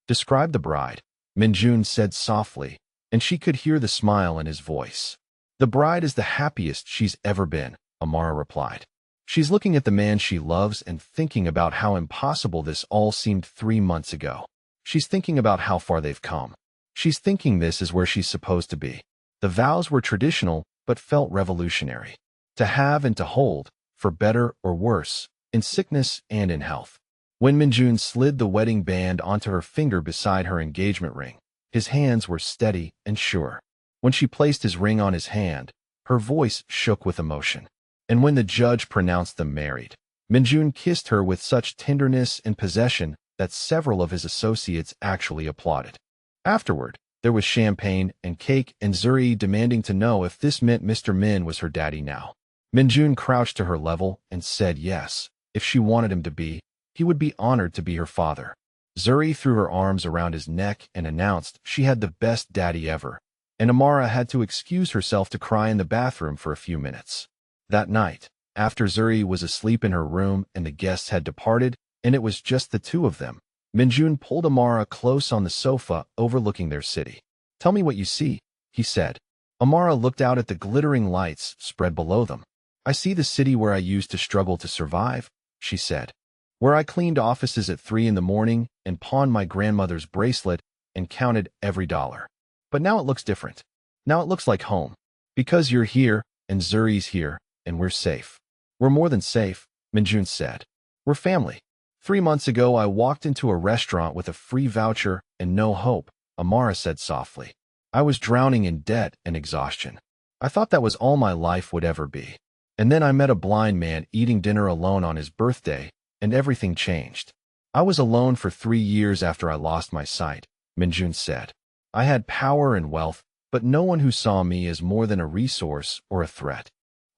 "Describe the bride," Minjun said softly, and she could hear the smile in his voice. "The bride is the happiest she's ever been," Amara replied. "She's looking at the man she loves and thinking about how impossible this all seemed 3 months ago. She's thinking about how far they've come. She's thinking this is where she's supposed to be. The vows were traditional, but felt revolutionary. To have and to hold, for better or worse, in sickness and in health." When Minjun slid the wedding band onto her finger beside her engagement ring, his hands were steady and sure. When she placed his ring on his hand, her voice shook with emotion. And when the judge pronounced them married, Minjun kissed her with such tenderness and possession that several of his associates actually applauded. Afterward, there was champagne and cake and Zuri demanding to know if this meant Mr. Min was her daddy now. Minjun crouched to her level and said yes, if she wanted him to be, he would be honored to be her father. Zuri threw her arms around his neck and announced she had the best daddy ever, and Amara had to excuse herself to cry in the bathroom for a few minutes. That night, after Zuri was asleep in her room and the guests had departed, and it was just the two of them, Minjun pulled Amara close on the sofa overlooking their city. "Tell me what you see," he said. Amara looked out at the glittering lights spread below them. "I see the city where I used to struggle to survive," she said. "Where I cleaned offices at 3 in the morning and pawned my grandmother's bracelet and counted every dollar. But now it looks different. Now it looks like home. Because you're here, and Zuri's here, and we're safe." "We're more than safe," Minjun said. "We're family." 3 months ago I walked into a restaurant with a free voucher and no hope," Amara said softly. "I was drowning in debt and exhaustion. I thought that was all my life would ever be. And then I met a blind man eating dinner alone on his birthday, and everything changed. I was alone for 3 years after I lost my sight," Minjun said. "I had power and wealth, but no one who saw me as more than a resource or a threat.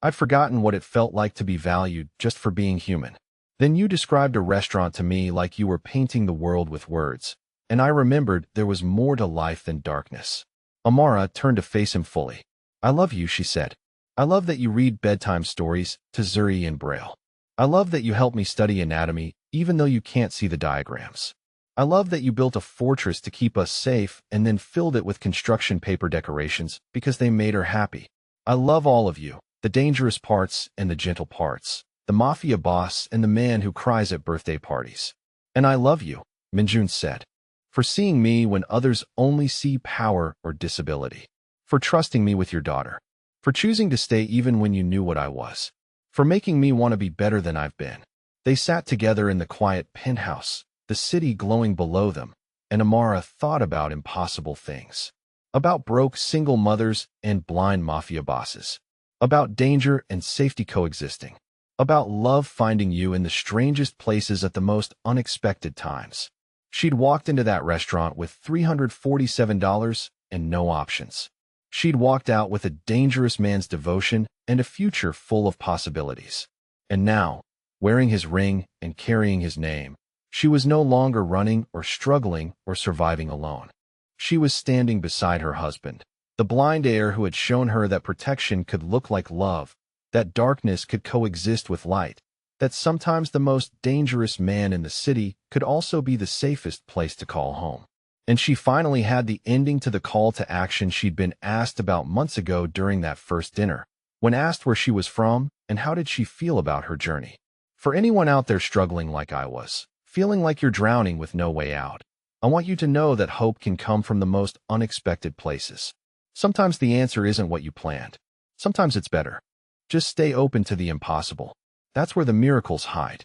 I'd forgotten what it felt like to be valued just for being human. Then you described a restaurant to me like you were painting the world with words, and I remembered there was more to life than darkness. Amara turned to face him fully. I love you, she said. I love that you read bedtime stories to Zuri and Braille. I love that you help me study anatomy, even though you can't see the diagrams. I love that you built a fortress to keep us safe and then filled it with construction paper decorations because they made her happy. I love all of you, the dangerous parts and the gentle parts, the mafia boss and the man who cries at birthday parties. And I love you, Minjun said, for seeing me when others only see power or disability, for trusting me with your daughter, for choosing to stay even when you knew what I was, for making me want to be better than I've been. They sat together in the quiet penthouse, the city glowing below them, and Amara thought about impossible things. About broke single mothers and blind mafia bosses. About danger and safety coexisting. About love finding you in the strangest places at the most unexpected times. She'd walked into that restaurant with $347 and no options. She'd walked out with a dangerous man's devotion and a future full of possibilities. And now, wearing his ring and carrying his name, she was no longer running or struggling or surviving alone. She was standing beside her husband, the blind heir who had shown her that protection could look like love, that darkness could coexist with light, that sometimes the most dangerous man in the city could also be the safest place to call home. And she finally had the ending to the call to action she'd been asked about months ago during that first dinner, when asked where she was from and how did she feel about her journey. For anyone out there struggling like I was, feeling like you're drowning with no way out, I want you to know that hope can come from the most unexpected places. Sometimes the answer isn't what you planned. Sometimes it's better. Just stay open to the impossible. That's where the miracles hide.